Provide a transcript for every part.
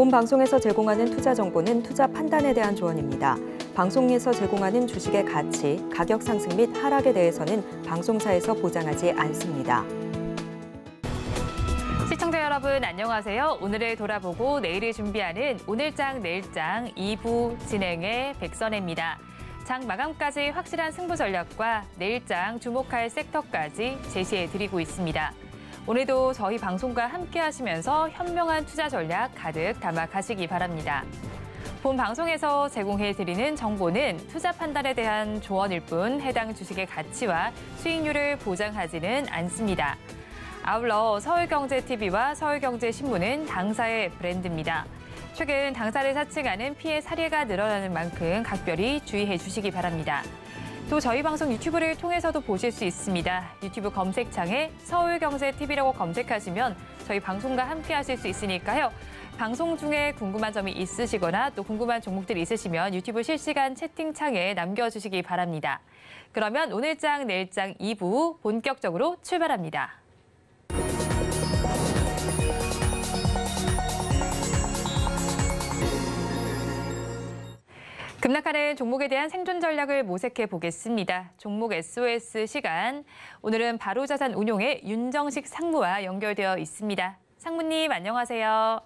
본 방송에서 제공하는 투자 정보는 투자 판단에 대한 조언입니다. 방송에서 제공하는 주식의 가치, 가격 상승 및 하락에 대해서는 방송사에서 보장하지 않습니다. 시청자 여러분 안녕하세요. 오늘을 돌아보고 내일을 준비하는 오늘장 내일장 2부 진행의 백선혜입니다. 장 마감까지 확실한 승부 전략과 내일장 주목할 섹터까지 제시해드리고 있습니다. 오늘도 저희 방송과 함께 하시면서 현명한 투자 전략 가득 담아 가시기 바랍니다. 본 방송에서 제공해드리는 정보는 투자 판단에 대한 조언일 뿐 해당 주식의 가치와 수익률을 보장하지는 않습니다. 아울러 서울경제TV와 서울경제신문은 당사의 브랜드입니다. 최근 당사를 사칭하는 피해 사례가 늘어나는 만큼 각별히 주의해 주시기 바랍니다. 또 저희 방송 유튜브를 통해서도 보실 수 있습니다. 유튜브 검색창에 서울경제TV라고 검색하시면 저희 방송과 함께 하실 수 있으니까요. 방송 중에 궁금한 점이 있으시거나 또 궁금한 종목들이 있으시면 유튜브 실시간 채팅창에 남겨주시기 바랍니다. 그러면 오늘장 내일장 2부 본격적으로 출발합니다. 급락하는 종목에 대한 생존 전략을 모색해 보겠습니다. 종목 SOS 시간. 오늘은 바로자산운용의 윤정식 상무와 연결되어 있습니다. 상무님 안녕하세요.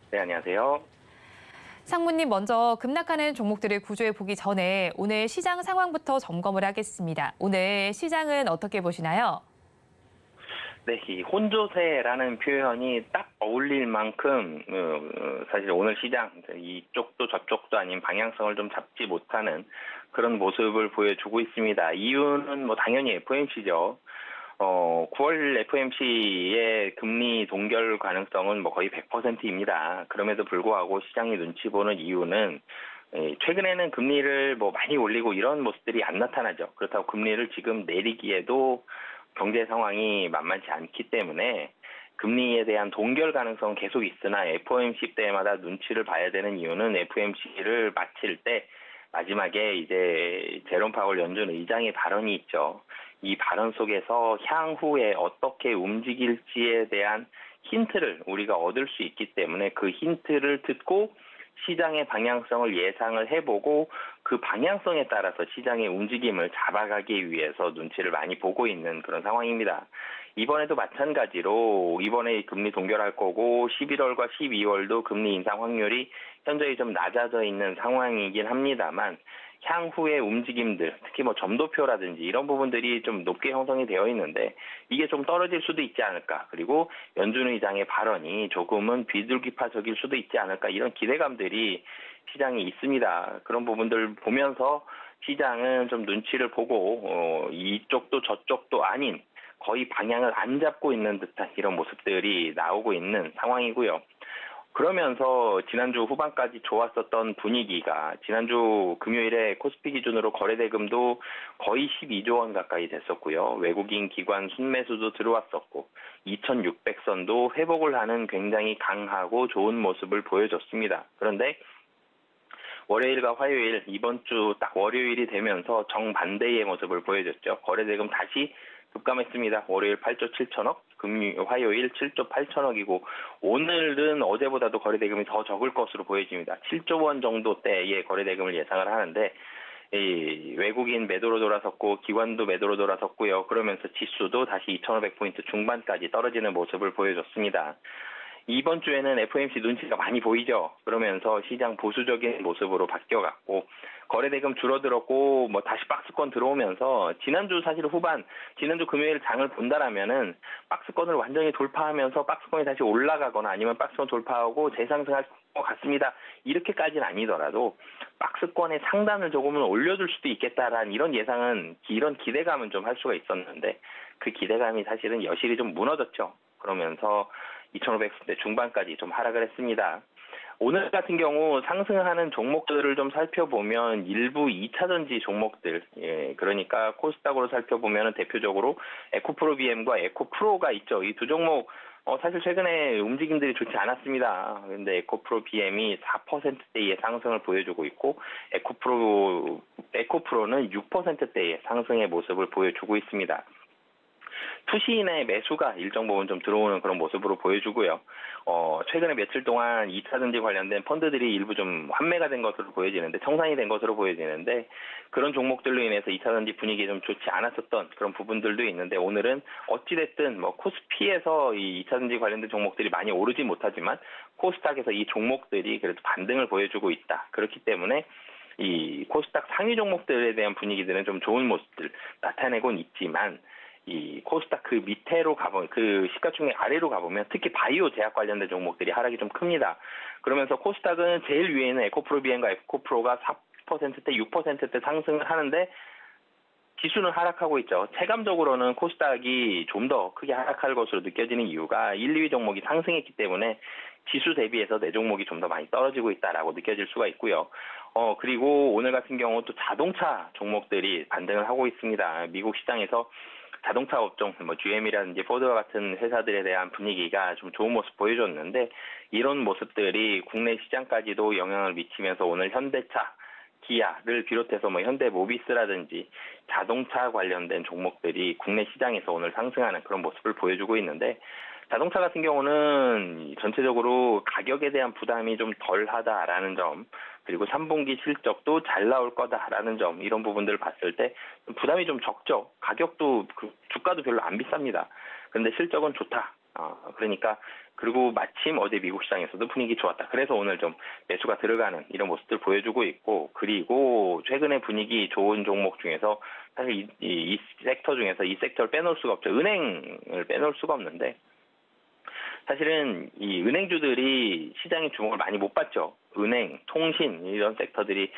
네, 안녕하세요. 상무님 먼저 급락하는 종목들을 구조해 보기 전에 오늘 시장 상황부터 점검을 하겠습니다. 오늘 시장은 어떻게 보시나요? 네, 이 혼조세라는 표현이 딱 어울릴 만큼 사실 오늘 시장 이쪽도 저쪽도 아닌 방향성을 좀 잡지 못하는 그런 모습을 보여주고 있습니다. 이유는 뭐 당연히 FOMC죠. 9월 FOMC의 금리 동결 가능성은 뭐 거의 100%입니다. 그럼에도 불구하고 시장이 눈치 보는 이유는 최근에는 금리를 뭐 많이 올리고 이런 모습들이 안 나타나죠. 그렇다고 금리를 지금 내리기에도 경제 상황이 만만치 않기 때문에 금리에 대한 동결 가능성은 계속 있으나 FOMC 때마다 눈치를 봐야 되는 이유는 FOMC를 마칠 때 마지막에 이제 제롬 파월 연준 의장의 발언이 있죠. 이 발언 속에서 향후에 어떻게 움직일지에 대한 힌트를 우리가 얻을 수 있기 때문에 그 힌트를 듣고 시장의 방향성을 예상을 해보고 그 방향성에 따라서 시장의 움직임을 잡아가기 위해서 눈치를 많이 보고 있는 그런 상황입니다. 이번에도 마찬가지로 이번에 금리 동결할 거고 11월과 12월도 금리 인상 확률이 현저히 좀 낮아져 있는 상황이긴 합니다만 향후의 움직임들, 특히 뭐 점도표라든지 이런 부분들이 좀 높게 형성이 되어 있는데 이게 좀 떨어질 수도 있지 않을까. 그리고 연준 의장의 발언이 조금은 비둘기파적일 수도 있지 않을까. 이런 기대감들이 시장에 있습니다. 그런 부분들 보면서 시장은 좀 눈치를 보고 이쪽도 저쪽도 아닌 거의 방향을 안 잡고 있는 듯한 이런 모습들이 나오고 있는 상황이고요. 그러면서 지난주 후반까지 좋았었던 분위기가 지난주 금요일에 코스피 기준으로 거래대금도 거의 12조 원 가까이 됐었고요. 외국인 기관 순매수도 들어왔었고 2600선도 회복을 하는 굉장히 강하고 좋은 모습을 보여줬습니다. 그런데 월요일과 화요일 이번 주 딱 월요일이 되면서 정반대의 모습을 보여줬죠. 거래대금 다시 급감했습니다. 월요일 8조 7천억, 화요일 7조 8천억이고 오늘은 어제보다도 거래대금이 더 적을 것으로 보여집니다. 7조 원 정도대의 거래대금을 예상을 하는데 외국인 매도로 돌아섰고 기관도 매도로 돌아섰고요. 그러면서 지수도 다시 2,500포인트 중반까지 떨어지는 모습을 보여줬습니다. 이번 주에는 FOMC 눈치가 많이 보이죠. 그러면서 시장 보수적인 모습으로 바뀌어갔고 거래대금 줄어들었고 뭐 다시 박스권 들어오면서 지난주 사실 지난주 금요일 장을 본다라면은 박스권을 완전히 돌파하면서 박스권이 다시 올라가거나 아니면 박스권 돌파하고 재상승할 것 같습니다. 이렇게까지는 아니더라도 박스권의 상단을 조금은 올려줄 수도 있겠다라는 이런 예상은 이런 기대감은 좀 할 수가 있었는데 그 기대감이 사실은 여실히 좀 무너졌죠. 그러면서 2,500대 중반까지 좀 하락을 했습니다. 오늘 같은 경우 상승하는 종목들을 좀 살펴보면 일부 2차전지 종목들, 그러니까 코스닥으로 살펴보면 대표적으로 에코프로비엠과 에코프로가 있죠. 이 두 종목 사실 최근에 움직임들이 좋지 않았습니다. 그런데 에코프로비엠이 4%대의 상승을 보여주고 있고 에코프로는 6%대의 상승의 모습을 보여주고 있습니다. 투시인의 매수가 일정 부분 좀 들어오는 그런 모습으로 보여주고요. 최근에 며칠 동안 2차전지 관련된 펀드들이 일부 좀 환매가 된 것으로 보여지는데, 청산이 된 것으로 보여지는데, 그런 종목들로 인해서 2차전지 분위기 좀 좋지 않았었던 그런 부분들도 있는데, 오늘은 어찌됐든 코스피에서 이 2차전지 관련된 종목들이 많이 오르지 못하지만 코스닥에서 이 종목들이 그래도 반등을 보여주고 있다. 그렇기 때문에 이 코스닥 상위 종목들에 대한 분위기들은 좀 좋은 모습들 나타내곤 있지만, 이 코스닥 그 밑으로 가보면, 그 시가총액 아래로 가보면 특히 바이오 제약 관련된 종목들이 하락이 좀 큽니다. 그러면서 코스닥은 제일 위에는 에코프로비엔과 에코프로가 4%대, 6%대 상승을 하는데 지수는 하락하고 있죠. 체감적으로는 코스닥이 좀 더 크게 하락할 것으로 느껴지는 이유가 1, 2위 종목이 상승했기 때문에 지수 대비해서 내 종목이 좀 더 많이 떨어지고 있다라고 느껴질 수가 있고요. 그리고 오늘 같은 경우 또 자동차 종목들이 반등을 하고 있습니다. 미국 시장에서 자동차 업종, GM이라든지 포드와 같은 회사들에 대한 분위기가 좀 좋은 모습 보여줬는데, 이런 모습들이 국내 시장까지도 영향을 미치면서 오늘 현대차, 기아를 비롯해서 현대모비스라든지 자동차 관련된 종목들이 국내 시장에서 오늘 상승하는 그런 모습을 보여주고 있는데, 자동차 같은 경우는 전체적으로 가격에 대한 부담이 좀 덜하다라는 점, 그리고 3분기 실적도 잘 나올 거다라는 점, 이런 부분들을 봤을 때 부담이 좀 적죠. 가격도 주가도 별로 안 비쌉니다. 그런데 실적은 좋다. 그러니까, 그리고 마침 어제 미국 시장에서도 분위기 좋았다. 그래서 오늘 좀 매수가 들어가는 이런 모습들 보여주고 있고, 그리고 최근에 분위기 좋은 종목 중에서 사실 이 섹터 중에서 이 섹터를 빼놓을 수가 없죠. 은행을 빼놓을 수가 없는데, 사실은 이 은행주들이 시장의 주목을 많이 못 받죠. 은행, 통신 이런 섹터들이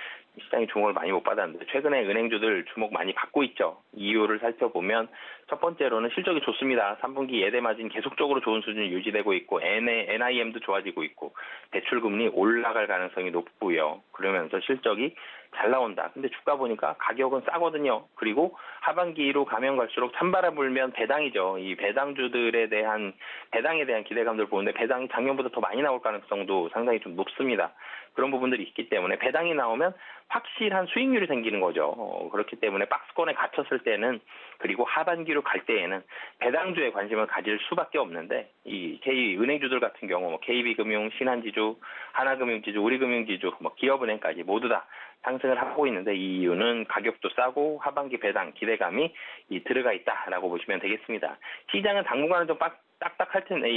시장의 주목을 많이 못 받았는데, 최근에 은행주들 주목 많이 받고 있죠. 이유를 살펴보면 첫 번째로는 실적이 좋습니다. 3분기 예대 마진 계속적으로 좋은 수준이 유지되고 있고, NIM도 좋아지고 있고, 대출금리 올라갈 가능성이 높고요. 그러면서 실적이 잘 나온다. 근데 주가 보니까 가격은 싸거든요. 그리고 하반기로 가면 갈수록 찬바람 불면 배당이죠. 이 배당주들에 대한, 배당에 대한 기대감들 보는데, 배당이 작년보다 더 많이 나올 가능성도 상당히 좀 높습니다. 그런 부분들이 있기 때문에 배당이 나오면 확실한 수익률이 생기는 거죠. 그렇기 때문에 박스권에 갇혔을 때는, 그리고 하반기로 갈 때에는 배당주에 관심을 가질 수밖에 없는데, 이 은행주들 같은 경우 KB금융, 신한지주, 하나금융지주, 우리금융지주, 기업은행까지 모두 다 상승을 하고 있는데, 이 이유는 가격도 싸고 하반기 배당 기대감이 들어가 있다라고 보시면 되겠습니다. 시장은 당분간은 좀 딱딱할 텐데,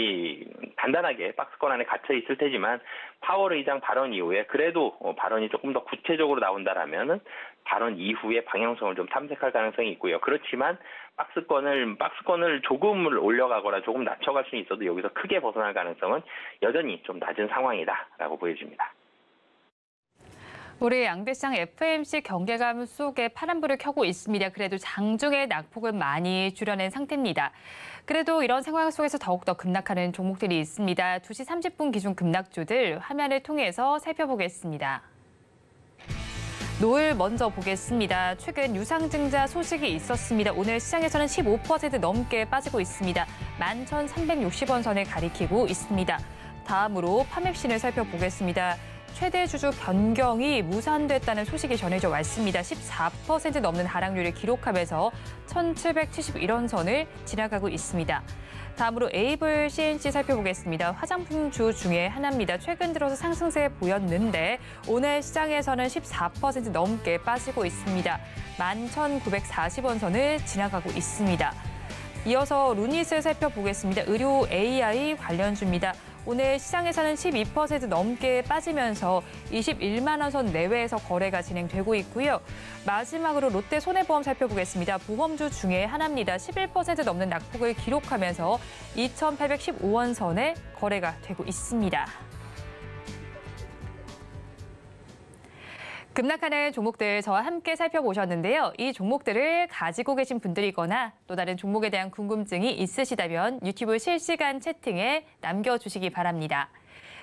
단단하게 박스권 안에 갇혀 있을 테지만, 파월 의장 발언 이후에 그래도 발언이 조금 더 구체적으로 나온다라면은 발언 이후에 방향성을 좀 탐색할 가능성이 있고요. 그렇지만 박스권을 조금을 올려가거나 조금 낮춰갈 수는 있어도 여기서 크게 벗어날 가능성은 여전히 좀 낮은 상황이다라고 보여집니다. 우리 양대시장 FMC 경계감 속에 파란불을 켜고 있습니다. 그래도 장중에 낙폭은 많이 줄여낸 상태입니다. 그래도 이런 상황 속에서 더욱더 급락하는 종목들이 있습니다. 2시 30분 기준 급락주들 화면을 통해서 살펴보겠습니다. 노을 먼저 보겠습니다. 최근 유상증자 소식이 있었습니다. 오늘 시장에서는 15% 넘게 빠지고 있습니다. 11,360원 선을 가리키고 있습니다. 다음으로 파맵신을 살펴보겠습니다. 최대 주주 변경이 무산됐다는 소식이 전해져 왔습니다. 14% 넘는 하락률을 기록하면서 1,771원 선을 지나가고 있습니다. 다음으로 에이블 CNC 살펴보겠습니다. 화장품주 중에 하나입니다. 최근 들어서 상승세 보였는데 오늘 시장에서는 14% 넘게 빠지고 있습니다. 11,940원 선을 지나가고 있습니다. 이어서 루닛을 살펴보겠습니다. 의료 AI 관련주입니다. 오늘 시장에서는 12% 넘게 빠지면서 21만 원 선 내외에서 거래가 진행되고 있고요. 마지막으로 롯데손해보험 살펴보겠습니다. 보험주 중에 하나입니다. 11% 넘는 낙폭을 기록하면서 2,815원 선에 거래가 되고 있습니다. 급락하는 종목들 저와 함께 살펴보셨는데요. 이 종목들을 가지고 계신 분들이거나 또 다른 종목에 대한 궁금증이 있으시다면 유튜브 실시간 채팅에 남겨주시기 바랍니다.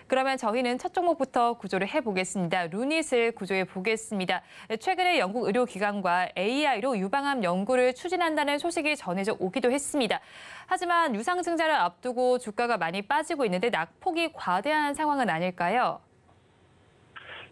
그러면 저희는 첫 종목부터 구조를 해보겠습니다. 루닛을 구조해 보겠습니다. 최근에 영국 의료기관과 AI로 유방암 연구를 추진한다는 소식이 전해져 오기도 했습니다. 하지만 유상증자를 앞두고 주가가 많이 빠지고 있는데 낙폭이 과대한 상황은 아닐까요?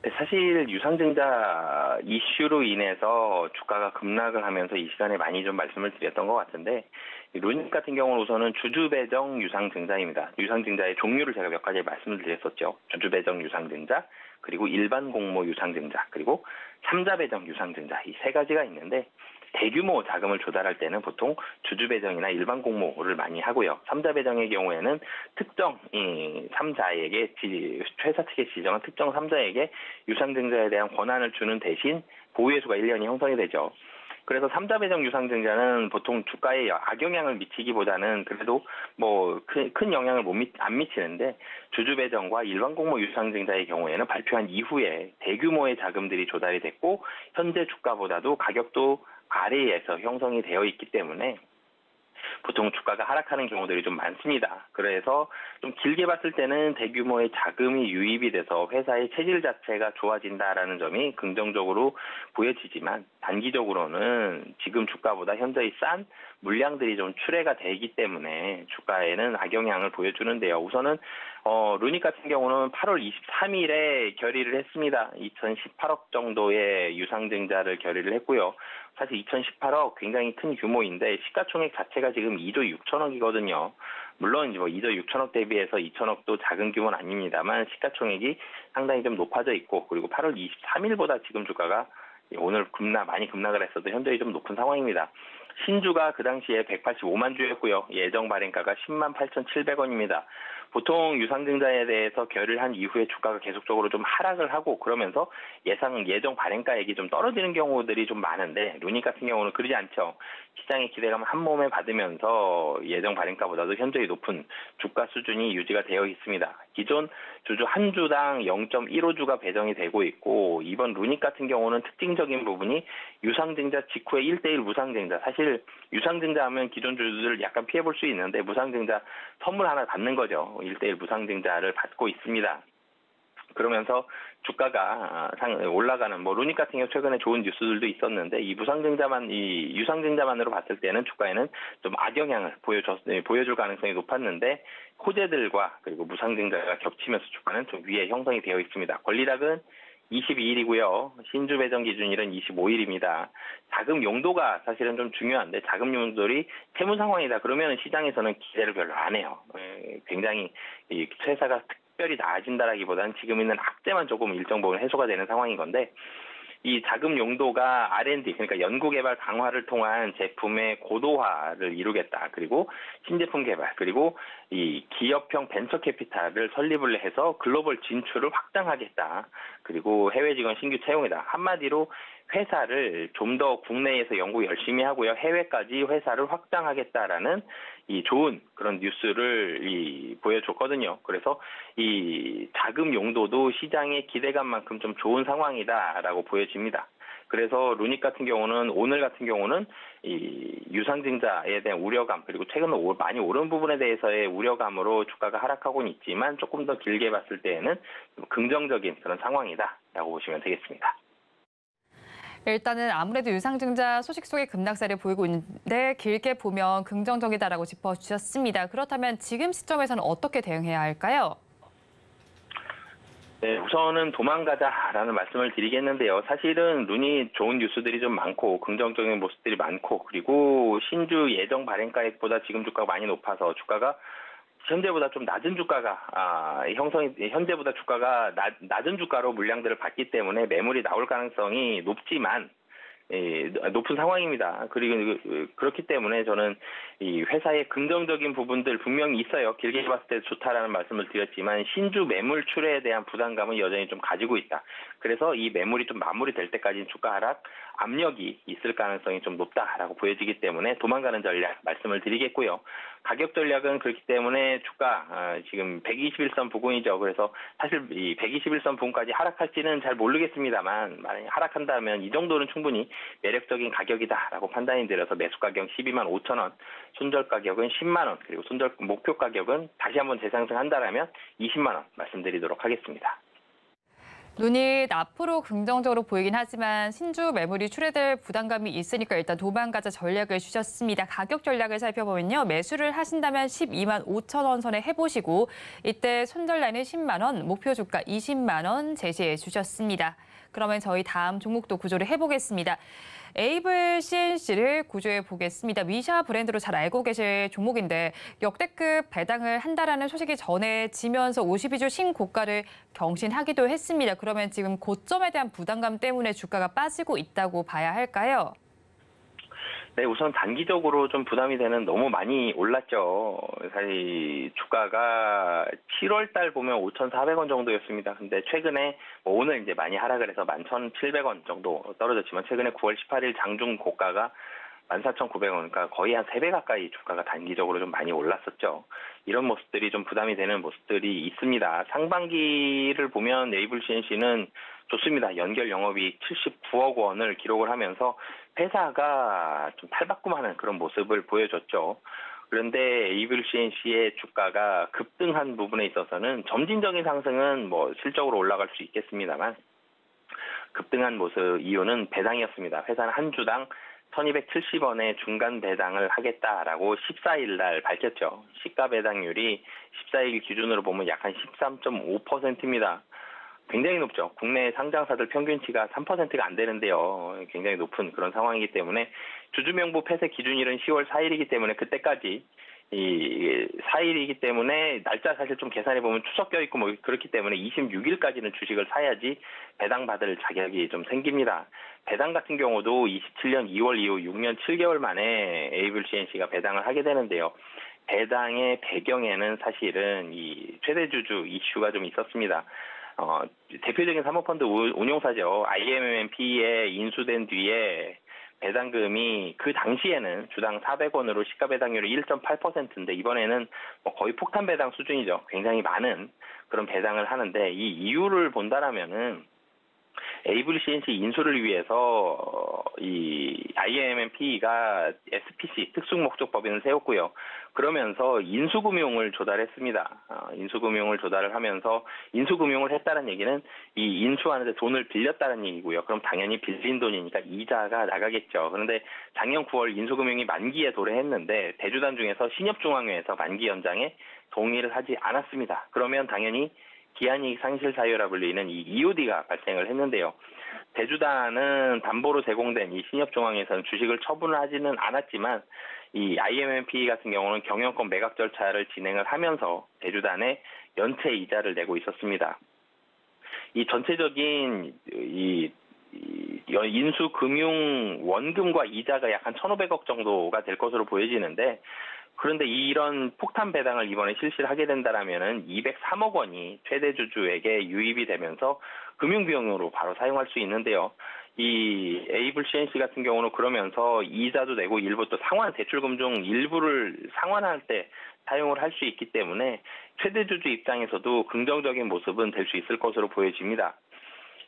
네, 사실 유상증자 이슈로 인해서 주가가 급락을 하면서 이 시간에 많이 좀 말씀을 드렸던 것 같은데, 루닉 같은 경우는 우선은 주주배정 유상증자입니다. 유상증자의 종류를 제가 몇 가지 말씀을 드렸었죠. 주주배정 유상증자, 그리고 일반 공모 유상증자, 그리고 삼자배정 유상증자, 이 세 가지가 있는데, 대규모 자금을 조달할 때는 보통 주주배정이나 일반 공모를 많이 하고요. 삼자배정의 경우에는 특정 3자에게 회사 측에 지정한 특정 3자에게 유상증자에 대한 권한을 주는 대신 보유의 수가 1년이 형성이 되죠. 그래서 삼자배정 유상증자는 보통 주가에 악영향을 미치기보다는 그래도 뭐 큰 영향을 안 미치는데, 주주배정과 일반 공모 유상증자의 경우에는 발표한 이후에 대규모의 자금들이 조달이 됐고 현재 주가보다도 가격도 아래에서 형성이 되어 있기 때문에 보통 주가가 하락하는 경우들이 좀 많습니다. 그래서 좀 길게 봤을 때는 대규모의 자금이 유입이 돼서 회사의 체질 자체가 좋아진다라는 점이 긍정적으로 보여지지만, 단기적으로는 지금 주가보다 현저히 싼 물량들이 좀 출회가 되기 때문에 주가에는 악영향을 보여주는데요. 우선은 루닉 같은 경우는 8월 23일에 결의를 했습니다. 2018억 정도의 유상증자를 결의를 했고요. 사실 2018억 굉장히 큰 규모인데 시가총액 자체가 지금 2조 6천억이거든요. 물론 이제 2조 6천억 대비해서 2천억도 작은 규모는 아닙니다만 시가총액이 상당히 좀 높아져 있고, 그리고 8월 23일보다 지금 주가가 오늘 많이 급락을 했어도 현저히 좀 높은 상황입니다. 신주가 그 당시에 185만 주였고요. 예정 발행가가 10만 8,700원입니다. 보통 유상증자에 대해서 결의를 한 이후에 주가가 계속적으로 좀 하락을 하고 그러면서 예정 발행가액이 좀 떨어지는 경우들이 좀 많은데, 루닉 같은 경우는 그러지 않죠. 시장의 기대감을 한 몸에 받으면서 예정 발행가보다도 현저히 높은 주가 수준이 유지가 되어 있습니다. 기존 주주 한 주당 0.15주가 배정이 되고 있고, 이번 루닉 같은 경우는 특징적인 부분이 유상증자 직후에 1대1 무상증자. 사실 유상증자 하면 기존 주주들 약간 피해볼 수 있는데 무상증자 선물 하나 받는 거죠. 1대1 무상증자를 받고 있습니다. 그러면서 주가가 올라가는, 루닉 같은 경우 최근에 좋은 뉴스들도 있었는데, 이 유상증자만으로 봤을 때는 주가에는 좀 악영향을 보여줄 가능성이 높았는데, 호재들과 그리고 무상증자가 겹치면서 주가는 좀 위에 형성이 되어 있습니다. 권리락은 22일이고요. 신주 배정 기준일은 25일입니다. 자금 용도가 사실은 좀 중요한데, 자금 용도들이 채무 상황이다 그러면 시장에서는 기대를 별로 안 해요. 굉장히 이 회사가 특별히 나아진다라기보다는 지금 있는 악재만 조금 일정 부분 해소가 되는 상황인 건데, 이 자금 용도가 R&D, 그러니까 연구개발 강화를 통한 제품의 고도화를 이루겠다. 그리고 신제품 개발, 그리고 이 기업형 벤처 캐피탈을 설립을 해서 글로벌 진출을 확장하겠다. 그리고 해외 직원 신규 채용이다. 한마디로 회사를 좀 더 국내에서 연구 열심히 하고요. 해외까지 회사를 확장하겠다라는 이 좋은 그런 뉴스를 보여줬거든요. 그래서 이 자금 용도도 시장의 기대감만큼 좀 좋은 상황이다라고 보여집니다. 그래서 루닉 같은 경우는, 오늘 같은 경우는 이 유상증자에 대한 우려감, 그리고 최근에 많이 오른 부분에 대해서의 우려감으로 주가가 하락하고는 있지만, 조금 더 길게 봤을 때에는 긍정적인 그런 상황이다라고 보시면 되겠습니다. 일단은 아무래도 유상증자 소식 속에 급락세를 보이고 있는데 길게 보면 긍정적이다라고 짚어주셨습니다. 그렇다면 지금 시점에서는 어떻게 대응해야 할까요? 네, 우선은 도망가자라는 말씀을 드리겠는데요. 사실은 루닉 좋은 뉴스들이 좀 많고 긍정적인 모습들이 많고, 그리고 신주 예정 발행가액보다 지금 주가가 많이 높아서 주가가 현재보다 좀 낮은 주가가 현재보다 주가가 낮은 주가로 물량들을 받기 때문에 매물이 나올 가능성이 높지만, 높은 상황입니다. 그리고 그렇기 때문에 저는 이 회사의 긍정적인 부분들 분명히 있어요. 길게 봤을 때 좋다라는 말씀을 드렸지만, 신주 매물 출회에 대한 부담감은 여전히 좀 가지고 있다. 그래서 이 매물이 좀 마무리될 때까지는 주가 하락 압력이 있을 가능성이 좀 높다라고 보여지기 때문에 도망가는 전략 말씀을 드리겠고요. 가격 전략은 그렇기 때문에 주가 지금 121선 부근이죠. 그래서 사실 이 121선 부근까지 하락할지는 잘 모르겠습니다만, 만약에 하락한다면 이 정도는 충분히 매력적인 가격이다라고 판단이 들어서 매수 가격 12만 5천 원, 손절 가격은 10만 원, 그리고 손절 목표 가격은 다시 한번 재상승한다라면 20만 원 말씀드리도록 하겠습니다. 눈이 앞으로 긍정적으로 보이긴 하지만 신주 매물이 출회될 부담감이 있으니까 일단 도망가자 전략을 주셨습니다. 가격 전략을 살펴보면요. 매수를 하신다면 12만 5천 원 선에 해보시고 이때 손절 라인은 10만 원, 목표 주가 20만 원 제시해 주셨습니다. 그러면 저희 다음 종목도 구조를 해보겠습니다. 에이블 CNC를 구조해 보겠습니다. 미샤 브랜드로 잘 알고 계실 종목인데 역대급 배당을 한다라는 소식이 전해지면서 52주 신고가를 경신하기도 했습니다. 그러면 지금 고점에 대한 부담감 때문에 주가가 빠지고 있다고 봐야 할까요? 네, 우선 단기적으로 좀 부담이 되는 너무 많이 올랐죠. 사실 주가가 7월 달 보면 5,400원 정도였습니다. 근데 최근에 오늘 이제 많이 하락을 해서 11,700원 정도 떨어졌지만 최근에 9월 18일 장중 고가가 14,900원, 그러니까 거의 한 3배 가까이 주가가 단기적으로 좀 많이 올랐었죠. 이런 모습들이 좀 부담이 되는 모습들이 있습니다. 상반기를 보면 에이블 CNC는 좋습니다. 연결 영업이익 79억 원을 기록을 하면서 회사가 좀 탈바꿈하는 그런 모습을 보여줬죠. 그런데 에이블 CNC의 주가가 급등한 부분에 있어서는 점진적인 상승은 뭐 실적으로 올라갈 수 있겠습니다만 급등한 모습 이유는 배당이었습니다. 회사는 한 주당 1,270원의 중간 배당을 하겠다라고 14일 날 밝혔죠. 시가 배당률이 14일 기준으로 보면 약 한 13.5%입니다. 굉장히 높죠. 국내 상장사들 평균치가 3%가 안 되는데요. 굉장히 높은 그런 상황이기 때문에 주주명부 폐쇄 기준일은 10월 4일이기 때문에 그때까지 이 4일이기 때문에 날짜 사실 좀 계산해 보면 추석 껴있고 뭐 그렇기 때문에 26일까지는 주식을 사야지 배당 받을 자격이 좀 생깁니다. 배당 같은 경우도 27년 2월 이후 6년 7개월 만에 에이블 CNC가 배당을 하게 되는데요. 배당의 배경에는 사실은 이 최대주주 이슈가 좀 있었습니다. 대표적인 사모펀드 운용사죠. IMMP에 인수된 뒤에 배당금이 그 당시에는 주당 400원으로 시가 배당률이 1.8%인데 이번에는 뭐 거의 폭탄 배당 수준이죠. 굉장히 많은 그런 배당을 하는데 이 이유를 본다라면은 에이블 CNC 인수를 위해서 이 IMMP가 SPC 특수목적법인을 세웠고요. 그러면서 인수금융을 조달했습니다. 인수금융을 조달을 하면서 인수금융을 했다는 얘기는 이 인수하는데 돈을 빌렸다는 얘기고요. 그럼 당연히 빌린 돈이니까 이자가 나가겠죠. 그런데 작년 9월 인수금융이 만기에 도래했는데 대주단 중에서 신협중앙회에서 만기 연장에 동의를 하지 않았습니다. 그러면 당연히 기한이익 상실 사유라 불리는 이 EOD가 발생을 했는데요. 대주단은 담보로 제공된 이 신협중앙에서는 주식을 처분을 하지는 않았지만 이 IMMP 같은 경우는 경영권 매각 절차를 진행을 하면서 대주단에 연체 이자를 내고 있었습니다. 이 전체적인 이 인수금융 원금과 이자가 약 한 1,500억 정도가 될 것으로 보여지는데 그런데 이런 폭탄 배당을 이번에 실시를 하게 된다라면은 203억 원이 최대 주주에게 유입이 되면서 금융비용으로 바로 사용할 수 있는데요. 이 에이블 CNC 같은 경우는 그러면서 이자도 내고 일부 또 상환 대출금 중 일부를 상환할 때 사용을 할 수 있기 때문에 최대 주주 입장에서도 긍정적인 모습은 될 수 있을 것으로 보여집니다.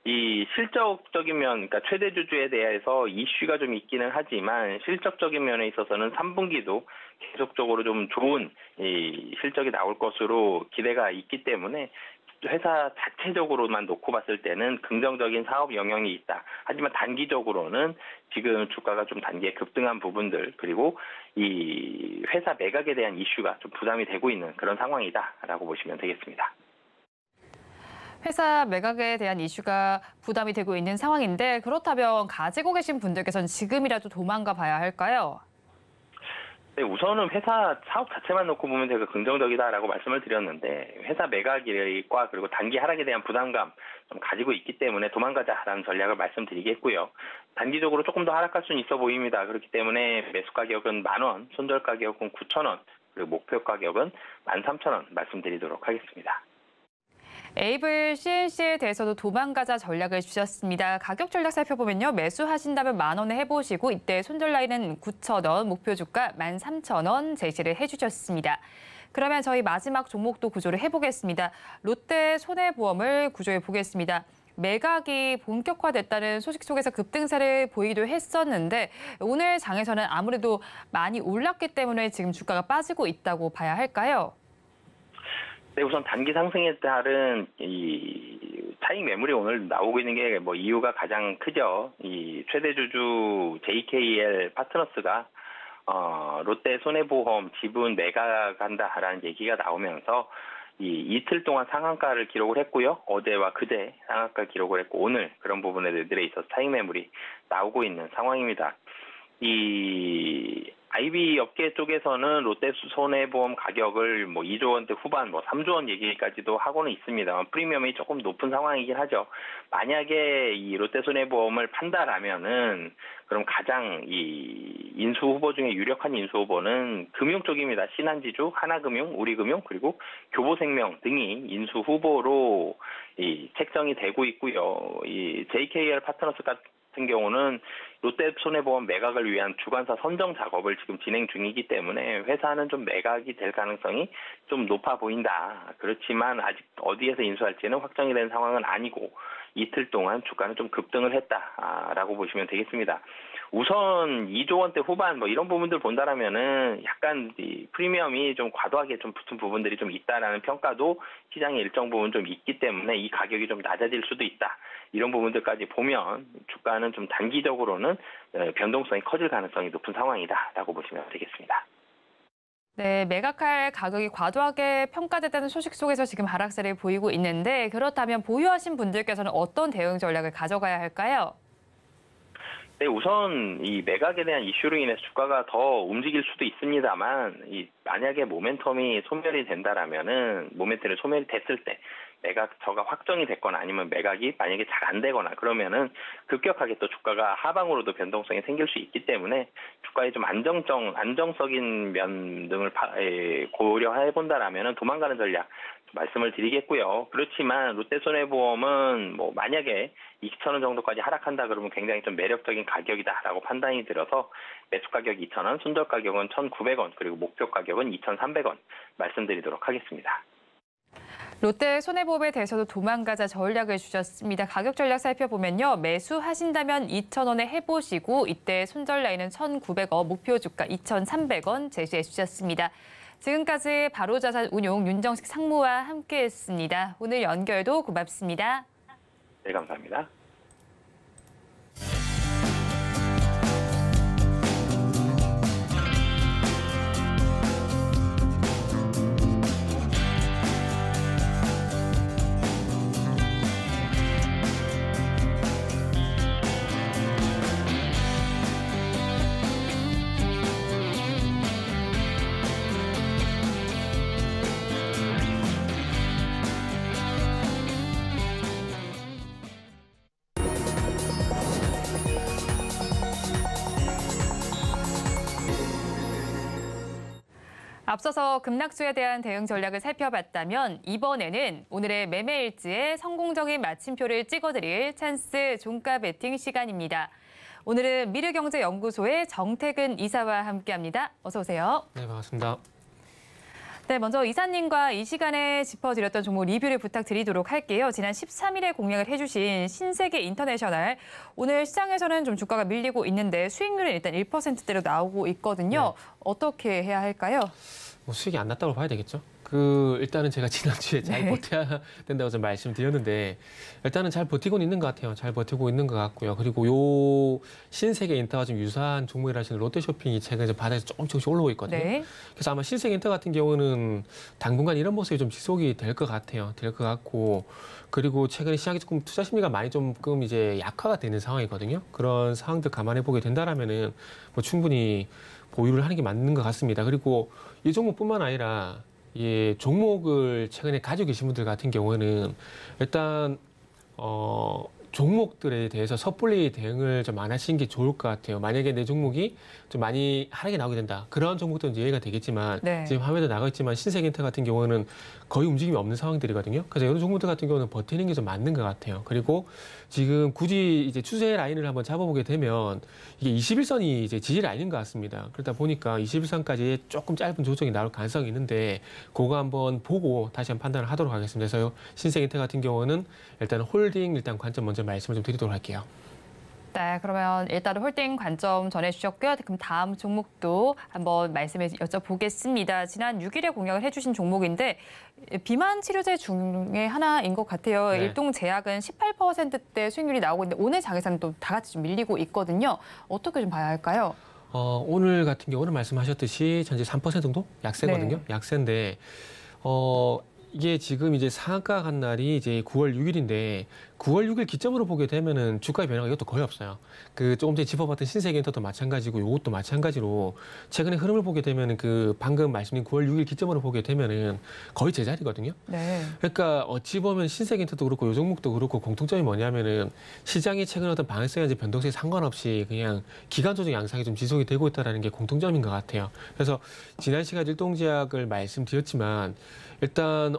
이 실적적인 면, 그러니까 최대 주주에 대해서 이슈가 좀 있기는 하지만 실적적인 면에 있어서는 3분기도 계속적으로 좀 좋은 이 실적이 나올 것으로 기대가 있기 때문에 회사 자체적으로만 놓고 봤을 때는 긍정적인 사업 영향이 있다. 하지만 단기적으로는 지금 주가가 좀 단기에 급등한 부분들 그리고 이 회사 매각에 대한 이슈가 좀 부담이 되고 있는 그런 상황이다라고 보시면 되겠습니다. 회사 매각에 대한 이슈가 부담이 되고 있는 상황인데 그렇다면 가지고 계신 분들께서는 지금이라도 도망가 봐야 할까요? 네, 우선은 회사 사업 자체만 놓고 보면 제가 긍정적이다라고 말씀을 드렸는데 회사 매각과 그리고 단기 하락에 대한 부담감 좀 가지고 있기 때문에 도망가자라는 전략을 말씀드리겠고요. 단기적으로 조금 더 하락할 수는 있어 보입니다. 그렇기 때문에 매수 가격은 10,000원, 손절 가격은 9,000원, 그리고 목표 가격은 13,000원 말씀드리도록 하겠습니다. 에이블 CNC에 대해서도 도망가자 전략을 주셨습니다. 가격 전략 살펴보면요. 매수하신다면 10,000원에 해보시고 이때 손절 라인은 9,000원, 목표 주가 13,000원 제시를 해주셨습니다. 그러면 저희 마지막 종목도 구조를 해보겠습니다. 롯데 손해보험을 구조해 보겠습니다. 매각이 본격화됐다는 소식 속에서 급등세를 보이기도 했었는데 오늘 장에서는 아무래도 많이 올랐기 때문에 지금 주가가 빠지고 있다고 봐야 할까요? 네, 우선 단기 상승에 따른 이 차익 매물이 오늘 나오고 있는 게 뭐 이유가 가장 크죠. 이 최대 주주 JKL 파트너스가 롯데 손해보험 지분 매각한다라는 얘기가 나오면서 이틀 동안 상한가를 기록을 했고요. 어제와 그제 상한가 기록을 했고 오늘 그런 부분들에 있어서 차익 매물이 나오고 있는 상황입니다. 이 IB 업계 쪽에서는 롯데 손해보험 가격을 뭐 2조 원대 후반, 뭐 3조 원 얘기까지도 하고는 있습니다만 프리미엄이 조금 높은 상황이긴 하죠. 만약에 이 롯데 손해보험을 판다라면은 그럼 가장 이 인수 후보 중에 유력한 인수 후보는 금융 쪽입니다. 신한지주, 하나금융, 우리금융 그리고 교보생명 등이 인수 후보로 책정이 되고 있고요. 이 JKL 파트너스 같은 경우는 롯데 손해보험 매각을 위한 주관사 선정 작업을 지금 진행 중이기 때문에 회사는 좀 매각이 될 가능성이 좀 높아 보인다. 그렇지만 아직 어디에서 인수할지는 확정이 된 상황은 아니고 이틀 동안 주가는 좀 급등을 했다라고 보시면 되겠습니다. 우선 2조 원대 후반 뭐 이런 부분들 본다라면은 약간 이 프리미엄이 좀 과도하게 좀 붙은 부분들이 좀 있다라는 평가도 시장에 일정 부분 좀 있기 때문에 이 가격이 좀 낮아질 수도 있다. 이런 부분들까지 보면 주가는 좀 단기적으로는 변동성이 커질 가능성이 높은 상황이다라고 보시면 되겠습니다. 네, 매각할 가격이 과도하게 평가됐다는 소식 속에서 지금 하락세를 보이고 있는데 그렇다면 보유하신 분들께서는 어떤 대응 전략을 가져가야 할까요? 네, 우선 이 매각에 대한 이슈로 인해서 주가가 더 움직일 수도 있습니다만 만약에 모멘텀이 소멸이 된다라면은 모멘텀이 소멸이 됐을 때 매각처가 확정이 됐거나 아니면 매각이 만약에 잘 안 되거나 그러면은 급격하게 또 주가가 하방으로도 변동성이 생길 수 있기 때문에 주가의 좀 안정적인 면 등을 고려해 본다라면은 도망가는 전략 말씀을 드리겠고요. 그렇지만 롯데손해보험은 뭐 만약에 2,000원 정도까지 하락한다 그러면 굉장히 좀 매력적인 가격이다라고 판단이 들어서 매수 가격 2,000원, 손절 가격은 1,900원 그리고 목표 가격은 2,300원 말씀드리도록 하겠습니다. 롯데 손해보험에 대해서도 도망가자 전략을 주셨습니다. 가격 전략 살펴보면요. 매수하신다면 2,000원에 해보시고 이때 손절 라인은 1,900원, 목표 주가 2,300원 제시해 주셨습니다. 지금까지 바로자산 운용 윤정식 상무와 함께했습니다. 오늘 연결도 고맙습니다. 네, 감사합니다. 앞서서 급락주에 대한 대응 전략을 살펴봤다면 이번에는 오늘의 매매 일지에 성공적인 마침표를 찍어드릴 찬스 종가 베팅 시간입니다. 오늘은 미르경제연구소의 정태근 이사와 함께합니다. 어서 오세요. 네, 반갑습니다. 네, 먼저 이사님과 이 시간에 짚어드렸던 종목 리뷰를 부탁드리도록 할게요. 지난 13일에 공략을 해주신 신세계 인터내셔널. 오늘 시장에서는 좀 주가가 밀리고 있는데 수익률은 일단 1%대로 나오고 있거든요. 네. 어떻게 해야 할까요? 뭐 수익이 안 났다고 봐야 되겠죠. 일단은 제가 지난주에 잘 버텨야 된다고 좀 말씀드렸는데 일단은 잘 버티고 있는 것 같아요. 잘 버티고 있는 것 같고요. 그리고 요 신세계 인터와 좀 유사한 종목이라 하시는 롯데쇼핑이 최근에 좀 바닥에서 조금씩 올라오고 있거든요. 네. 그래서 아마 신세계 인터 같은 경우는 당분간 이런 모습이 좀 지속이 될 것 같아요. 될 것 같고 그리고 최근에 시장이 조금 투자 심리가 많이 조금 이제 약화가 되는 상황이거든요. 그런 상황들 감안해 보게 된다라면은 뭐 충분히 보유를 하는 게 맞는 것 같습니다. 그리고 이 종목뿐만 아니라 종목을 최근에 가지고 계신 분들 같은 경우는 일단 종목들에 대해서 섣불리 대응을 좀 안 하시는 게 좋을 것 같아요. 만약에 내 종목이 좀 많이 하락이 나오게 된다. 그런 종목들은 이해가 되겠지만 네. 지금 화면에 나가 있지만 신세계인터 같은 경우는 거의 움직임이 없는 상황들이거든요. 그래서 이런 종목들 같은 경우는 버티는 게 좀 맞는 것 같아요. 그리고 지금 굳이 이제 추세 라인을 한번 잡아보게 되면 이게 21선이 이제 지지 라인인 것 같습니다. 그러다 보니까 21선까지 조금 짧은 조정이 나올 가능성이 있는데 그거 한번 보고 다시 한번 판단을 하도록 하겠습니다. 그래서 신세계인터 같은 경우는 일단 홀딩 관점 먼저 말씀을 좀 드리도록 할게요. 네, 그러면 일단 홀딩 관점 전해주셨고요. 그럼 다음 종목도 한번 말씀해 여쭤보겠습니다. 지난 6일에 공약을 해주신 종목인데 비만 치료제 중에 하나인 것 같아요. 네. 일동제약은 18%대 수익률이 나오고 있는데 오늘 장에서는 또 다 같이 좀 밀리고 있거든요. 어떻게 좀 봐야 할까요? 오늘 같은 경우는 말씀하셨듯이 전체 3% 정도 약세거든요. 네. 약세인데 이게 지금 이제 상한가 간 날이 이제 9월 6일인데 9월 6일 기점으로 보게 되면은 주가의 변화가 이것도 거의 없어요. 그 조금 전에 짚어봤던 신세계엔터도 마찬가지고 이것도 마찬가지로 최근에 흐름을 보게 되면은 그 방금 말씀드린 9월 6일 기점으로 보게 되면은 거의 제자리거든요. 네. 그러니까 어찌 보면 신세계엔터도 그렇고 요 종목도 그렇고 공통점이 뭐냐면은 시장이 최근 어떤 방향성이나 변동성에 상관없이 그냥 기간 조정 양상이 좀 지속이 되고 있다는 게 공통점인 것 같아요. 그래서 지난 시간 일동제약을 말씀드렸지만 일단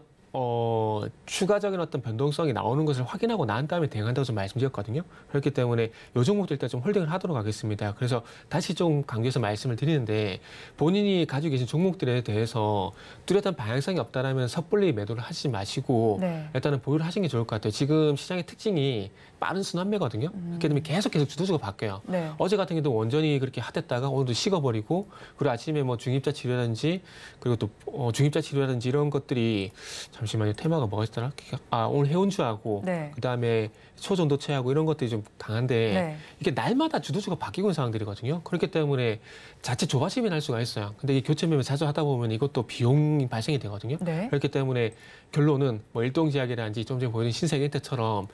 추가적인 어떤 변동성이 나오는 것을 확인하고 난 다음에 대응한다고 좀 말씀드렸거든요. 그렇기 때문에 요 종목도 일단 좀 홀딩을 하도록 하겠습니다. 그래서 다시 좀 강조해서 말씀을 드리는데 본인이 가지고 계신 종목들에 대해서 뚜렷한 방향성이 없다라면 섣불리 매도를 하지 마시고 네. 일단은 보유를 하시는 게 좋을 것 같아요. 지금 시장의 특징이 빠른 순환매거든요. 그렇기 때문에 계속 주도주가 바뀌어요. 네. 어제 같은 경우도 원전이 그렇게 핫했다가 오늘도 식어버리고 그리고 아침에 뭐 중입자 치료라든지 그리고 또 중입자 치료라든지 이런 것들이 잠시만요. 테마가 뭐가 있더라? 오늘 해운주하고 네. 그다음에 초전도체하고 이런 것들이 좀 강한데 네. 이게 날마다 주도주가 바뀌고 있는 상황들이거든요. 그렇기 때문에 자체 조바심이 날 수가 있어요. 근데 이 교체 매매 자주 하다 보면 이것도 비용이 발생이 되거든요. 네. 그렇기 때문에 결론은 뭐 일동제약이라든지 좀 전에 보여준 신세계엔터처럼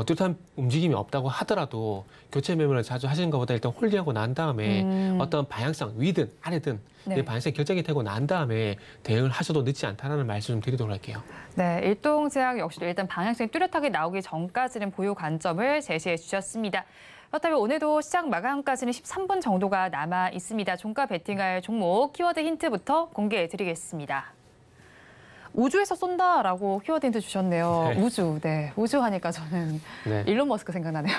뚜렷한 움직임이 없다고 하더라도 교체 매매를 자주 하시는 것보다 일단 홀딩하고 난 다음에 어떤 방향성 위든 아래든 네. 이 방향성이 결정이 되고 난 다음에 대응을 하셔도 늦지 않다라는 말씀 좀 드리도록 할게요. 네, 일동제약 역시도 일단 방향성이 뚜렷하게 나오기 전까지는 보유 관점을 제시해 주셨습니다. 그렇다면 오늘도 시장 마감까지는 13분 정도가 남아 있습니다. 종가 베팅할 종목 키워드 힌트부터 공개해 드리겠습니다. 우주에서 쏜다라고 키워드 힌트 주셨네요. 네. 우주, 네. 우주 하니까 저는 네. 일론 머스크 생각나네요.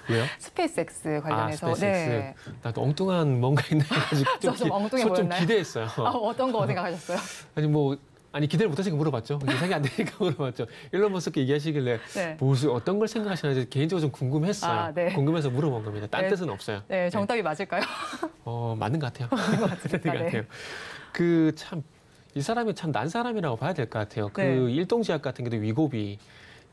왜요? 스페이스X 관련해서. 스페이스X. 네. 나도 엉뚱한 뭔가 있나 해가지고 좀 엉뚱해 좀 보였나요? 기대했어요. 어떤 거 생각하셨어요? 아니 기대를 못하시니까 물어봤죠. 예상이 안 되니까 물어봤죠. 일론 머스크 얘기하시길래 네. 어떤 걸 생각하시는지 개인적으로 좀 궁금했어요. 네. 궁금해서 물어본 겁니다. 딴 네. 뜻은 없어요. 네, 정답이 맞을까요? 맞는 것 같아요. 맞는 것 같습니다. 맞는 것 같아요. 이 사람이 참 난 사람이라고 봐야 될 것 같아요. 그 네. 일동제약 같은 경우도 위고비.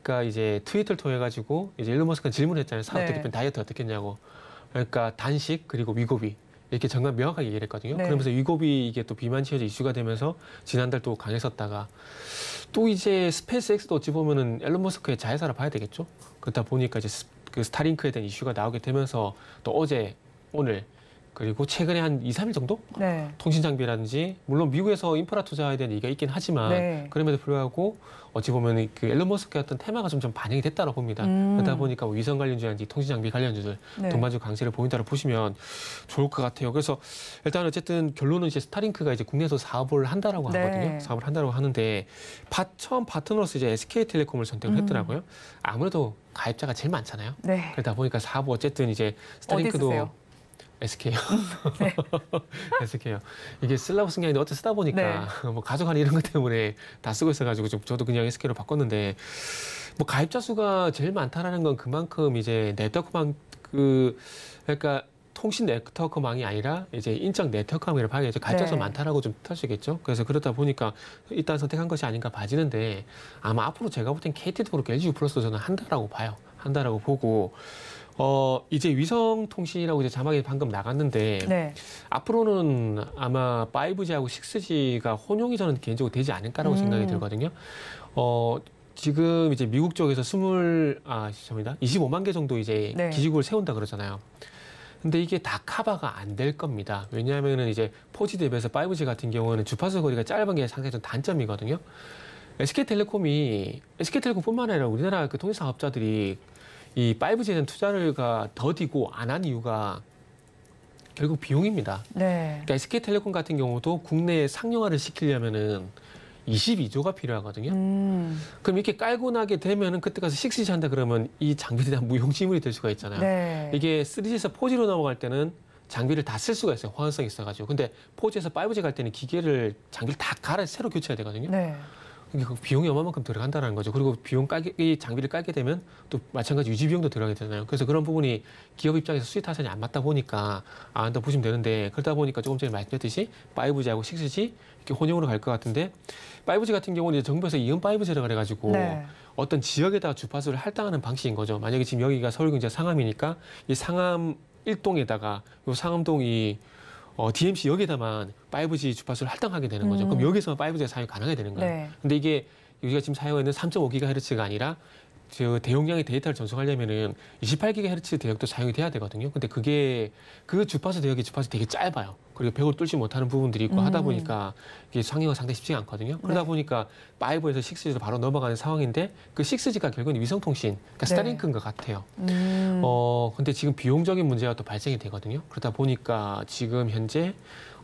그러니까 이제 트위터를 통해 가지고 이제 일론 머스크가 질문했잖아요. 사업 네. 어떻게 다이어트 어떻게 했냐고. 그러니까 단식 그리고 위고비. 이렇게 정말 명확하게 얘기를 했거든요. 네. 그러면서 위고비 이게 또 비만 치료제 이슈가 되면서 지난달 또 강했었다가 또 이제 스페이스X도 어찌 보면은 앨런 머스크의 자회사라 봐야 되겠죠. 그러다 보니까 이제 그 스타링크에 대한 이슈가 나오게 되면서 또 어제 오늘 그리고 최근에 한 2, 3일 정도 네. 통신 장비라든지 물론 미국에서 인프라 투자에 대한 얘기가 있긴 하지만 네. 그럼에도 불구하고 어찌 보면 그 앨런 머스크의 어떤 테마가 좀 반영이 됐다고 봅니다. 그러다 보니까 뭐 위성 관련주라든지 통신 장비 관련주들 네. 동반주 강세를 보인다고 보시면 좋을 것 같아요. 그래서 일단 어쨌든 결론은 이제 스타링크가 이제 국내에서 사업을 한다라고 네. 하거든요. 사업을 한다라고 하는데 처음 파트너로서 이제 SK텔레콤을 선택을 했더라고요. 아무래도 가입자가 제일 많잖아요. 네. 그러다 보니까 사업 어쨌든 이제 어디 스타링크도 쓰세요? SK요. 네. SK요. 이게 쓰려고 쓴 게 아닌데 어째 쓰다 보니까 뭐 가족하는 이런 것 때문에 다 쓰고 있어가지고 저도 그냥 SK로 바꿨는데 뭐 가입자 수가 제일 많다라는 건 그만큼 이제 네트워크망 그러니까 통신 네트워크망이 아니라 이제 인적 네트워크망이라고 봐야겠죠. 가입자 수가 네. 많다라고 좀 뜻하시겠죠. 그래서 그러다 보니까 일단 선택한 것이 아닌가 봐지는데 아마 앞으로 제가 볼 땐 KT도 그렇고 LG 플러스도 저는 한다라고 봐요. 한다라고 보고. 이제 위성 통신이라고 이제 자막이 방금 나갔는데 네. 앞으로는 아마 5G하고 6G가 혼용이 저는 개인적으로 되지 않을까라고 생각이 들거든요. 지금 이제 미국 쪽에서 25만 개 정도 이제 네. 기지국을 세운다 그러잖아요. 근데 이게 다 커버가 안 될 겁니다. 왜냐하면은 이제 4G 대비해서 5G 같은 경우는 주파수 거리가 짧은 게 상당히 좀 단점이거든요. SK텔레콤뿐만 아니라 우리나라 그 통신 사업자들이 이 5G에 대한 투자가 더디고 안 한 이유가 결국 비용입니다. 네. 그러니까 SK텔레콤 같은 경우도 국내에 상용화를 시키려면은 22조가 필요하거든요. 그럼 이렇게 깔고 나게 되면은 그때 가서 6G 한다 그러면 이 장비에 대한 무용지물이 될 수가 있잖아요. 네. 이게 3G에서 4G로 넘어갈 때는 장비를 다 쓸 수가 있어요. 호환성이 있어가지고. 근데 4G에서 5G 갈 때는 장비를 다 갈아 새로 교체해야 되거든요. 네. 이게 그 비용이 얼마만큼 들어간다는 거죠. 그리고 이 장비를 깔게 되면 또 마찬가지 유지 비용도 들어가게 되잖아요. 그래서 그런 부분이 기업 입장에서 수익 타산이 안 맞다 보니까 안 한다 보시면 되는데, 그러다 보니까 조금 전에 말씀드렸듯이 5G하고 6G 이렇게 혼용으로 갈 것 같은데, 5G 같은 경우는 이제 정부에서 이은 5G라고 그래가지고 네. 어떤 지역에다가 주파수를 할당하는 방식인 거죠. 만약에 지금 여기가 서울경제 상암이니까 이 상암 1동에다가 요 상암동이 DMC 여기에다만 5G 주파수를 할당하게 되는 거죠. 그럼 여기서만 5G가 사용이 가능하게 되는 거예요. 네. 근데 이게 우리가 지금 사용하는 3.5GHz가 아니라 저 대용량의 데이터를 전송하려면은 28GHz 대역도 사용이 돼야 되거든요. 근데 그게 그 주파수 대역이 주파수 되게 짧아요. 그리고 벽을 뚫지 못하는 부분들이 있고 하다 보니까 이게 상용화가 상당히 쉽지가 않거든요. 그러다 네. 보니까 5에서 6G로 바로 넘어가는 상황인데, 그 6G가 결국은 위성통신, 그러니까 스타링크인 것 같아요. 근데 지금 비용적인 문제가 또 발생이 되거든요. 그러다 보니까 지금 현재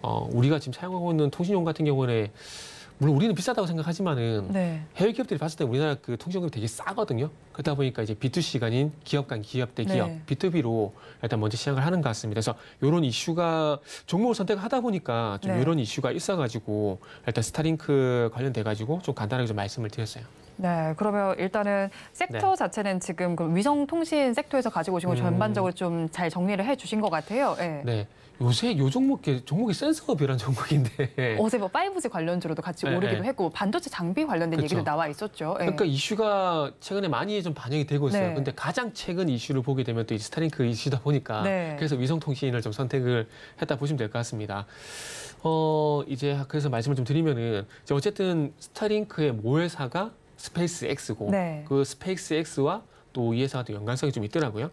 우리가 지금 사용하고 있는 통신용 같은 경우는 물론 우리는 비싸다고 생각하지만은 네. 해외 기업들이 봤을 때 우리나라 그 통신요금이 되게 싸거든요. 그러다 보니까 이제 B2C가 아닌 기업 간 기업 대 기업, 네. B2B로 일단 먼저 시작을 하는 것 같습니다. 그래서 이런 이슈가 종목을 선택하다 보니까 좀 네. 이런 이슈가 있어가지고 일단 스타링크 관련돼가지고 좀 간단하게 좀 말씀을 드렸어요. 네, 그러면 일단은 섹터 네. 자체는 지금 그 위성통신 섹터에서 가지고 오신 걸 전반적으로 좀 잘 정리를 해주신 것 같아요. 네. 네. 요새 요 종목이 센서업이라는 종목인데. 어제 뭐 5G 관련주로도 같이 네, 오르기도 네. 했고 반도체 장비 관련된 그쵸. 얘기도 나와 있었죠. 네. 그러니까 이슈가 최근에 많이 좀 반영이 되고 있어요. 네. 근데 가장 최근 이슈를 보게 되면 또 이 스타링크 이슈다 보니까 네. 그래서 위성통신을 좀 선택을 했다 보시면 될 것 같습니다. 이제 그래서 말씀을 좀 드리면은 이제 어쨌든 스타링크의 모회사가 스페이스 X고 네. 그 스페이스 X와 또 이 회사가 또 연관성이 좀 있더라고요.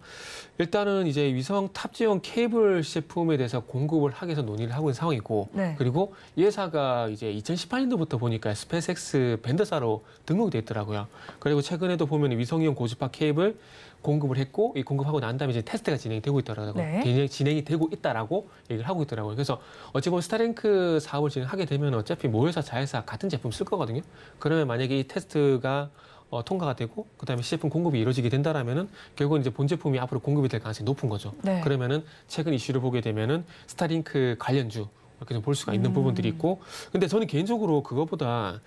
일단은 이제 위성 탑재용 케이블 제품에 대해서 공급을 하기 위해서 논의를 하고 있는 상황이고, 네. 그리고 이 회사가 이제 2018년도부터 보니까 스페이스X 벤더사로 등록이 됐더라고요. 그리고 최근에도 보면 위성용 고주파 케이블 공급을 했고, 이 공급하고 난 다음에 이제 테스트가 진행이 되고 있더라고요. 네. 진행이 되고 있다라고 얘기를 하고 있더라고요. 그래서 어찌 보면 스타링크 사업을 진행하게 되면 어차피 모회사 자회사 같은 제품 쓸 거거든요. 그러면 만약에 이 테스트가 통과가 되고 그다음에 시제품 공급이 이루어지게 된다라면은 결국은 이제 본 제품이 앞으로 공급이 될 가능성이 높은 거죠. 네. 그러면은 최근 이슈를 보게 되면은 스타링크 관련주 이렇게 좀 볼 수가 있는 부분들이 있고, 근데 저는 개인적으로 그것보다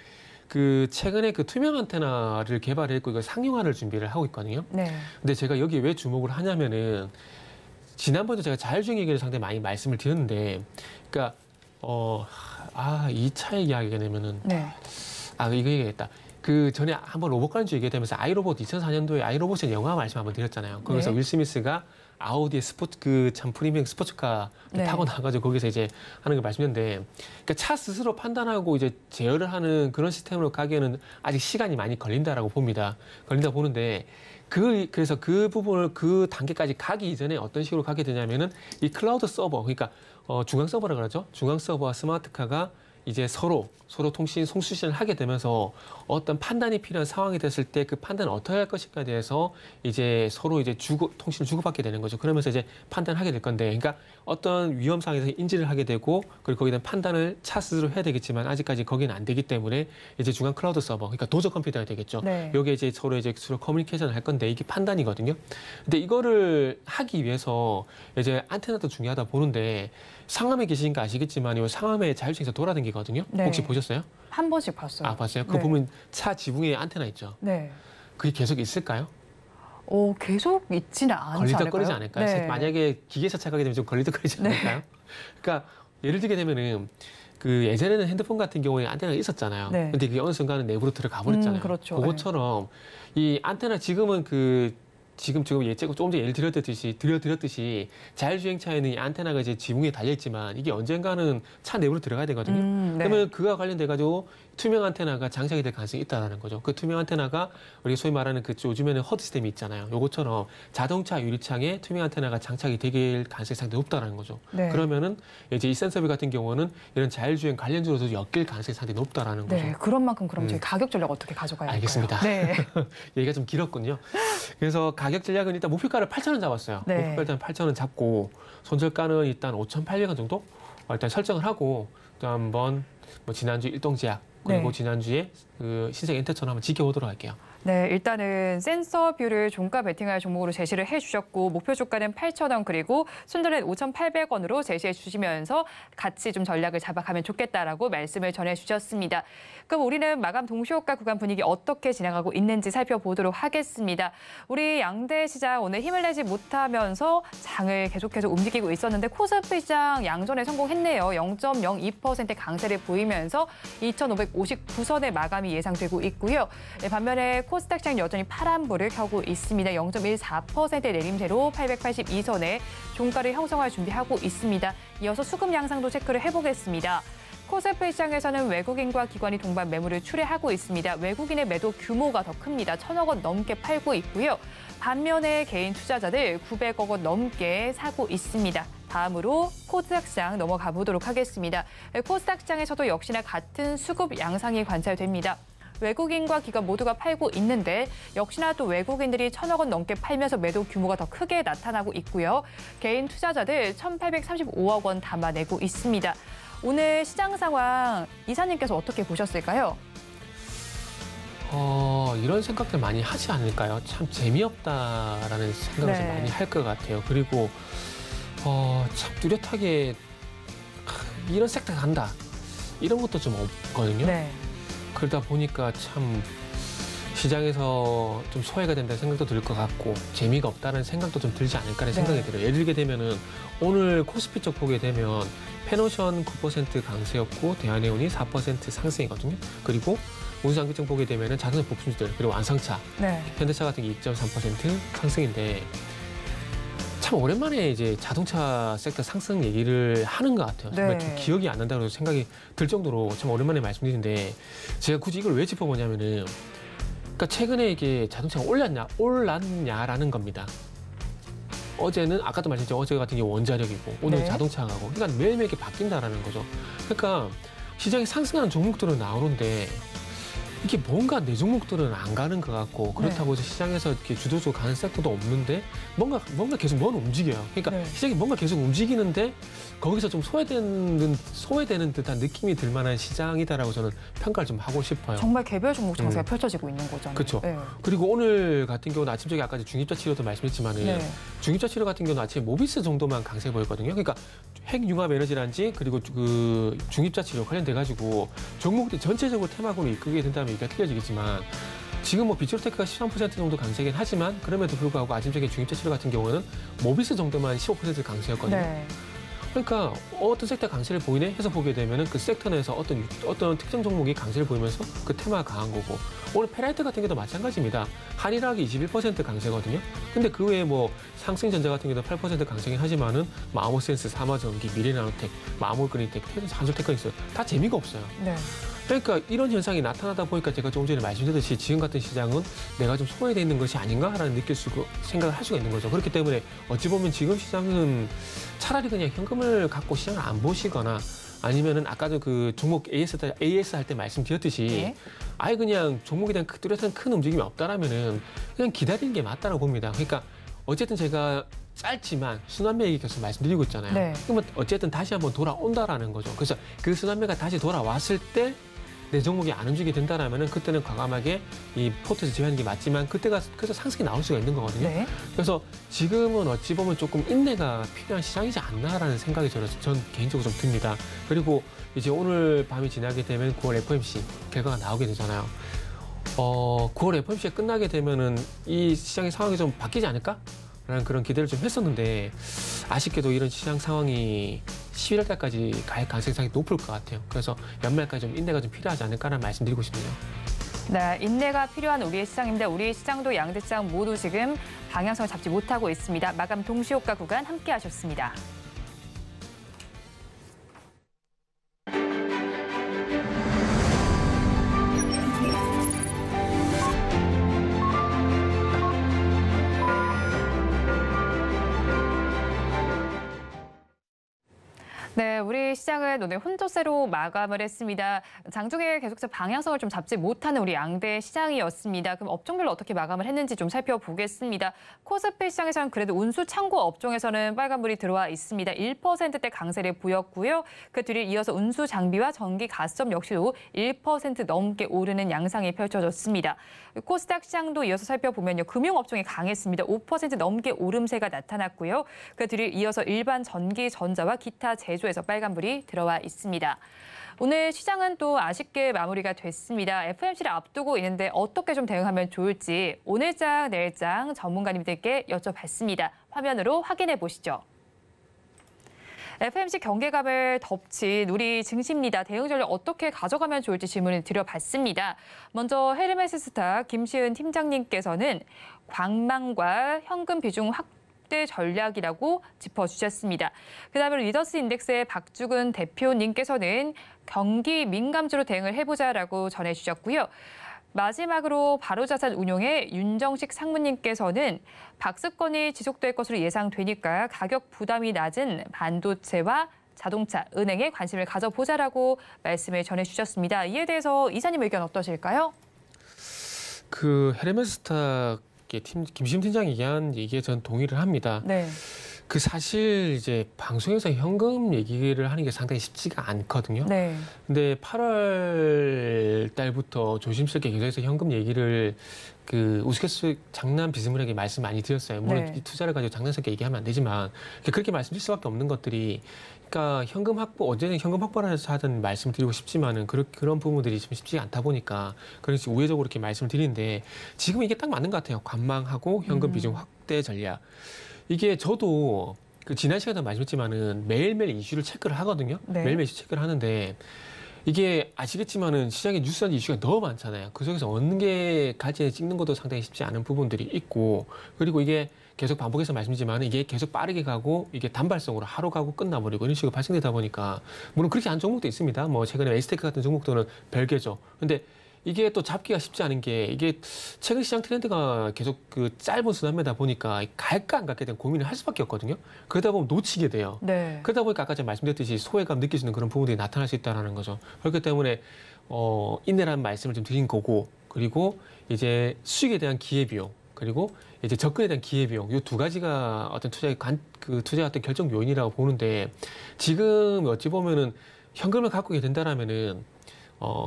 그 최근에 그 투명 안테나를 개발했고 이거 상용화를 준비를 하고 있거든요. 네. 근데 제가 여기에 왜 주목을 하냐면은 지난번에 제가 자율주행 얘기를 상당히 많이 말씀을 드렸는데, 그러니까 이 차의 이야기가 되면은 네. 이거 얘기했다. 그 전에 한번 로봇 관련주 얘기되면서 아이로봇 2004년도에 아이로봇의 영화 말씀 한번 드렸잖아요. 거기서 네. 윌 스미스가 아우디의 그 참 프리미엄 스포츠카 네. 타고 나가지고 거기서 이제 하는 걸 말씀드렸는데, 그러니까 차 스스로 판단하고 이제 제어를 하는 그런 시스템으로 가기에는 아직 시간이 많이 걸린다라고 봅니다. 걸린다 보는데 그래서 그 부분을 그 단계까지 가기 이전에 어떤 식으로 가게 되냐면은 이 클라우드 서버, 그러니까 중앙 서버라 그러죠. 중앙 서버와 스마트카가 이제 서로 통신 송수신을 하게 되면서 어떤 판단이 필요한 상황이 됐을 때 그 판단을 어떻게 할 것인가에 대해서 이제 서로 이제 통신을 주고받게 되는 거죠. 그러면서 이제 판단을 하게 될 건데, 그러니까 어떤 위험 상황에서 인지를 하게 되고, 그리고 거기에 대한 판단을 차 스스로 해야 되겠지만 아직까지 거기는 안 되기 때문에 이제 중앙 클라우드 서버, 그러니까 도저 컴퓨터가 되겠죠. 네. 여기에 이제 서로 커뮤니케이션을 할 건데 이게 판단이거든요. 근데 이거를 하기 위해서 이제 안테나도 중요하다 보는데, 상암에 계시니까 아시겠지만 이 상암에 자율주행에서 돌아다니거든요. 네. 혹시 보셨어요? 한 번씩 봤어요. 봤어요? 그거 네. 보면 차 지붕에 안테나 있죠. 네. 그게 계속 있을까요? 계속 있지는 않지 걸리적거리지 않을까요? 않을까요? 네. 만약에 기계차 차가게 되면 좀 걸리적거리지 않을까요? 그러니까 예를 들게 되면은 그 예전에는 핸드폰 같은 경우에 안테나가 있었잖아요. 네. 근데 그게 어느 순간은 내부로 들어가 버렸잖아요. 그렇죠. 그것처럼 이 안테나 지금은 지금 조금 전에 예를 드렸듯이 자율주행차에는 이 안테나가 이제 지붕에 달려있지만 이게 언젠가는 차 내부로 들어가야 되거든요. 네. 그러면 그와 관련돼가지고 투명 안테나가 장착이 될 가능성이 있다는 거죠. 그 투명 안테나가 우리가 소위 말하는 그 요즘에는 허드 시스템이 있잖아요. 요것처럼 자동차 유리창에 투명 안테나가 장착이 되길 가능성이 상당히 높다는 거죠. 네. 그러면은 이제 이 센서비 같은 경우는 이런 자율주행 관련주로도 엮일 가능성이 상당히 높다라는 거죠. 네, 그런 만큼 그럼 저희 가격 전략 어떻게 가져가야 할까요? 알겠습니다. 네. 얘기가 좀 길었군요. 그래서 가격 전략은 일단 목표가를 8,000원 잡았어요. 네. 목표가 일단 8,000원 잡고 손절가는 일단 5,800원 정도 일단 설정을 하고, 또 한번 뭐 지난주 일동제약 그리고 네. 지난주에 그 신생 엔터처럼 한번 지켜보도록 할게요. 네, 일단은 센서뷰를 종가 베팅할 종목으로 제시를 해주셨고 목표 주가는 8,000원 그리고 손절은 5,800원으로 제시해 주시면서 같이 좀 전략을 잡아가면 좋겠다라고 말씀을 전해주셨습니다. 그럼 우리는 마감 동시효과 구간 분위기 어떻게 진행하고 있는지 살펴보도록 하겠습니다. 우리 양대 시장 오늘 힘을 내지 못하면서 장을 계속해서 움직이고 있었는데 코스피 시장 양전에 성공했네요. 0.02% 강세를 보이면서 2,559선의 마감이 예상되고 있고요. 반면에 코스닥 시장 여전히 파란불을 켜고 있습니다. 0.14%의 내림세로 882선에 종가를 형성할 준비하고 있습니다. 이어서 수급 양상도 체크를 해보겠습니다. 코스피 시장에서는 외국인과 기관이 동반 매물을 출회하고 있습니다. 외국인의 매도 규모가 더 큽니다. 1,000억 원 넘게 팔고 있고요. 반면에 개인 투자자들 900억 원 넘게 사고 있습니다. 다음으로 코스닥 시장 넘어가 보도록 하겠습니다. 코스닥 시장에서도 역시나 같은 수급 양상이 관찰됩니다. 외국인과 기관 모두가 팔고 있는데 역시나 또 외국인들이 1,000억 원 넘게 팔면서 매도 규모가 더 크게 나타나고 있고요. 개인 투자자들 1,835억 원 담아내고 있습니다. 오늘 시장 상황 이사님께서 어떻게 보셨을까요? 이런 생각들 많이 하지 않을까요? 참 재미없다라는 생각을 좀 많이 할 것 같아요. 그리고 참 뚜렷하게 이런 섹터가 간다. 이런 것도 좀 없거든요. 네. 그러다 보니까 참 시장에서 좀 소외가 된다는 생각도 들 것 같고 재미가 없다는 생각도 좀 들지 않을까라는 생각이 들어요. 예를 들게 되면은 오늘 코스피 쪽 보게 되면 페노션 9% 강세였고 대한해운이 4% 상승이거든요. 그리고 운수장기증 보게 되면은 자동차 부품주들 그리고 완성차, 현대차 같은 게 2.3% 상승인데 참 오랜만에 이제 자동차 섹터 상승 얘기를 하는 것 같아요. 정말 좀 기억이 안 난다고 생각이 들 정도로 참 오랜만에 말씀드리는데 제가 굳이 이걸 왜 짚어보냐면은 그러니까 최근에 이게 자동차가 올랐냐라는 겁니다. 어제는 아까도 말씀드렸죠. 어제 같은 게 원자력이고 오늘 자동차가 가고 그러니까 매일매일 이렇게 바뀐다라는 거죠. 그러니까 시장에 상승하는 종목들은 나오는데 이게 뭔가 내 종목들은 안 가는 것 같고 그렇다고 해서 시장에서 이렇게 주도적으로 가는 섹터도 없는데 뭔가 계속 움직여요. 그러니까 시장이 뭔가 계속 움직이는데 거기서 좀 소외되는 듯한 느낌이 들 만한 시장이다라고 저는 평가를 좀 하고 싶어요. 정말 개별 종목 장세가 펼쳐지고 있는 거잖아요. 그렇죠. 그리고 오늘 같은 경우는 아침 저기 아까 중입자 치료도 말씀했지만은 중입자 치료 같은 경우는 아침에 모비스 정도만 강세 보였거든요. 그러니까 핵융합 에너지란지 그리고 그 중입자 치료 관련돼 가지고 종목들 전체적으로 테마군을 이끌게 된다면 얘기가 틀려지겠지만 지금 뭐 비추로테크가 13% 정도 강세긴 하지만 그럼에도 불구하고 아침적인 중입자 치료 같은 경우는 모비스 정도만 15% 강세였거든요. 그러니까 어떤 섹터 강세를 보이네 해서 보게 되면은 그 섹터 내에서 어떤 특정 종목이 강세를 보이면서 그 테마가 강한 거고 오늘 페라이트 같은 경우도 마찬가지입니다. 한일학이 21% 강세거든요. 근데 그 외에 뭐 상승전자 같은 경우도 8% 강세긴 하지만은 마모센스, 사마전기, 미래나노텍, 마모그린텍, 한솔테크닉스 다 재미가 없어요. 그러니까 이런 현상이 나타나다 보니까 제가 조금 전에 말씀드렸듯이 지금 같은 시장은 내가 좀 소외되어 있는 것이 아닌가라는 생각을 할 수가 있는 거죠. 그렇기 때문에 어찌 보면 지금 시장은 차라리 그냥 현금을 갖고 시장을 안 보시거나 아니면은 아까도 그 종목 AS 할 때 말씀드렸듯이 아예 그냥 종목에 대한 뚜렷한 큰 움직임이 없다라면은 그냥 기다리는 게 맞다고 봅니다. 그러니까 어쨌든 제가 짧지만 순환매 얘기 계속 말씀드리고 있잖아요. 그러면 어쨌든 다시 한번 돌아온다라는 거죠. 그래서 그 순환매가 다시 돌아왔을 때 내 종목이 안 움직이게 된다라면은 그때는 과감하게 이 포트에서 제외하는 게 맞지만 그래서 상승이 나올 수가 있는 거거든요. 그래서 지금은 어찌 보면 조금 인내가 필요한 시장이지 않나라는 생각이 전 개인적으로 좀 듭니다. 그리고 이제 오늘 밤이 지나게 되면 9월 FOMC 결과가 나오게 되잖아요. 9월 FOMC가 끝나게 되면은 이 시장의 상황이 좀 바뀌지 않을까? 라는 그런 기대를 좀 했었는데 아쉽게도 이런 시장 상황이 11월 달까지 갈 가능성이 높을 것 같아요. 그래서 연말까지 좀 인내가 좀 필요하지 않을까라는 말씀드리고 싶네요. 네, 인내가 필요한 우리의 시장인데 우리 시장도 양대 시장 모두 지금 방향성을 잡지 못하고 있습니다. 마감 동시효과 구간 함께 하셨습니다. 네, 우리 시장은 오늘 혼조세로 마감을 했습니다. 장중에 계속해서 방향성을 좀 잡지 못하는 우리 양대 시장이었습니다. 그럼 업종별로 어떻게 마감을 했는지 좀 살펴보겠습니다. 코스피 시장에서는 그래도 운수 창고 업종에서는 빨간불이 들어와 있습니다. 1%대 강세를 보였고요. 그 뒤를 이어서 운수 장비와 전기 가스점 역시도 1% 넘게 오르는 양상이 펼쳐졌습니다. 코스닥 시장도 이어서 살펴보면요. 금융업종이 강했습니다. 5% 넘게 오름세가 나타났고요. 그 뒤를 이어서 일반 전기, 전자와 기타 제조에 모두에서 빨간불이 들어와 있습니다. 오늘 시장은 또 아쉽게 마무리가 됐습니다. FOMC를 앞두고 있는데 어떻게 좀 대응하면 좋을지 오늘장, 내일장 전문가님들께 여쭤봤습니다. 화면으로 확인해 보시죠. FOMC 경계감을 덮친 우리 증시입니다. 대응 전략 어떻게 가져가면 좋을지 질문을 드려봤습니다. 먼저 헤르메스 스타 김시은 팀장님께서는 관망과 현금 비중 확대 전략이라고 짚어주셨습니다. 그다음에 리더스 인덱스의 박주근 대표님께서는 경기 민감주로 대응을 해보자라고 전해주셨고요. 마지막으로 바로자산 운용의 윤정식 상무님께서는 박스권이 지속될 것으로 예상되니까 가격 부담이 낮은 반도체와 자동차, 은행에 관심을 가져보자라고 말씀을 전해주셨습니다. 이에 대해서 이사님 의견 어떠실까요? 그 헤르메스탁의 김시훈 팀장이 얘기한 얘기에 전 동의를 합니다. 네. 그 사실 이제 방송에서 현금 얘기를 하는 게 상당히 쉽지가 않거든요. 네. 근데 8월 달부터 조심스럽게 계속해서 현금 얘기를 그 우스갯소리 장난 비스무리하게 말씀 많이 드렸어요. 물론 네. 이 투자를 가지고 장난스럽게 얘기하면 안 되지만 그렇게 말씀드릴 수밖에 없는 것들이 그러니까 현금 확보 어제는 현금 확보를 해서 하던 말씀드리고 싶지만은 그런 부분들이 좀 쉽지 않다 보니까 그래서 우회적으로 이렇게 말씀을 드리는데 지금 이게 딱 맞는 것 같아요. 관망하고 현금 비중 확대 전략. 이게 저도 그 지난 시간에 말씀했지만은 매일매일 이슈를 체크를 하거든요. 네. 매일매일 이슈 체크를 하는데 이게 아시겠지만은 시장에 뉴스한 이슈가 너무 많잖아요. 그 속에서 어느 게 갈지 찍는 것도 상당히 쉽지 않은 부분들이 있고 그리고 이게 계속 반복해서 말씀드리지만 이게 계속 빠르게 가고 이게 단발성으로 하루 가고 끝나버리고 이런 식으로 발생되다 보니까 물론 그렇게 않은 종목도 있습니다. 뭐 최근에 에이스테크 같은 종목들은 별개죠. 근데 이게 또 잡기가 쉽지 않은 게 이게 최근 시장 트렌드가 계속 그 짧은 순환매다 보니까 갈까 안 갈까에 대한 고민을 할 수밖에 없거든요. 그러다 보면 놓치게 돼요. 네. 그러다 보니까 아까 제가 말씀드렸듯이 소외감 느낄 수 있는 그런 부분들이 나타날 수 있다는 거죠. 그렇기 때문에 인내라는 말씀을 좀 드린 거고 그리고 이제 수익에 대한 기회비용 그리고 이제 접근에 대한 기회비용 이 두 가지가 어떤 투자의 투자의 어떤 결정 요인이라고 보는데 지금 어찌 보면은 현금을 갖고 있게 된다라면은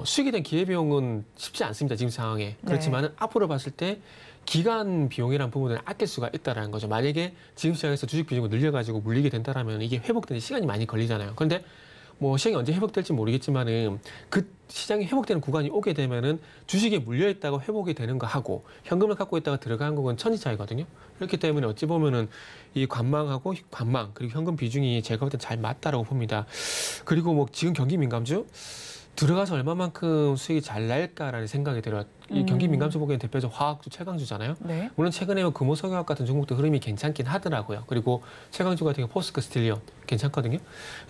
수익에 대한 기회비용은 쉽지 않습니다. 지금 상황에. 그렇지만은 앞으로 봤을 때 기간 비용이라는 부분을 아낄 수가 있다는 거죠. 만약에 지금 시장에서 주식 비중을 늘려가지고 물리게 된다라면 이게 회복되는 시간이 많이 걸리잖아요. 그런데 뭐 시장이 언제 회복될지 모르겠지만은 그 시장이 회복되는 구간이 오게 되면은 주식에 물려 있다가 회복이 되는 거 하고 현금을 갖고 있다가 들어가는 거는 천지 차이거든요. 그렇기 때문에 어찌 보면은 이 관망하고 관망 그리고 현금 비중이 제가 볼 때 잘 맞다라고 봅니다. 그리고 뭐 지금 경기 민감주 들어가서 얼마만큼 수익이 잘 날까라는 생각이 들어요. 이 경기 민감주 보기에는 대표적 화학주, 최강주잖아요. 네. 물론 최근에 금호석유화학 같은 종목도 흐름이 괜찮긴 하더라고요. 그리고 최강주 같은 경우 포스코 스틸리온 괜찮거든요.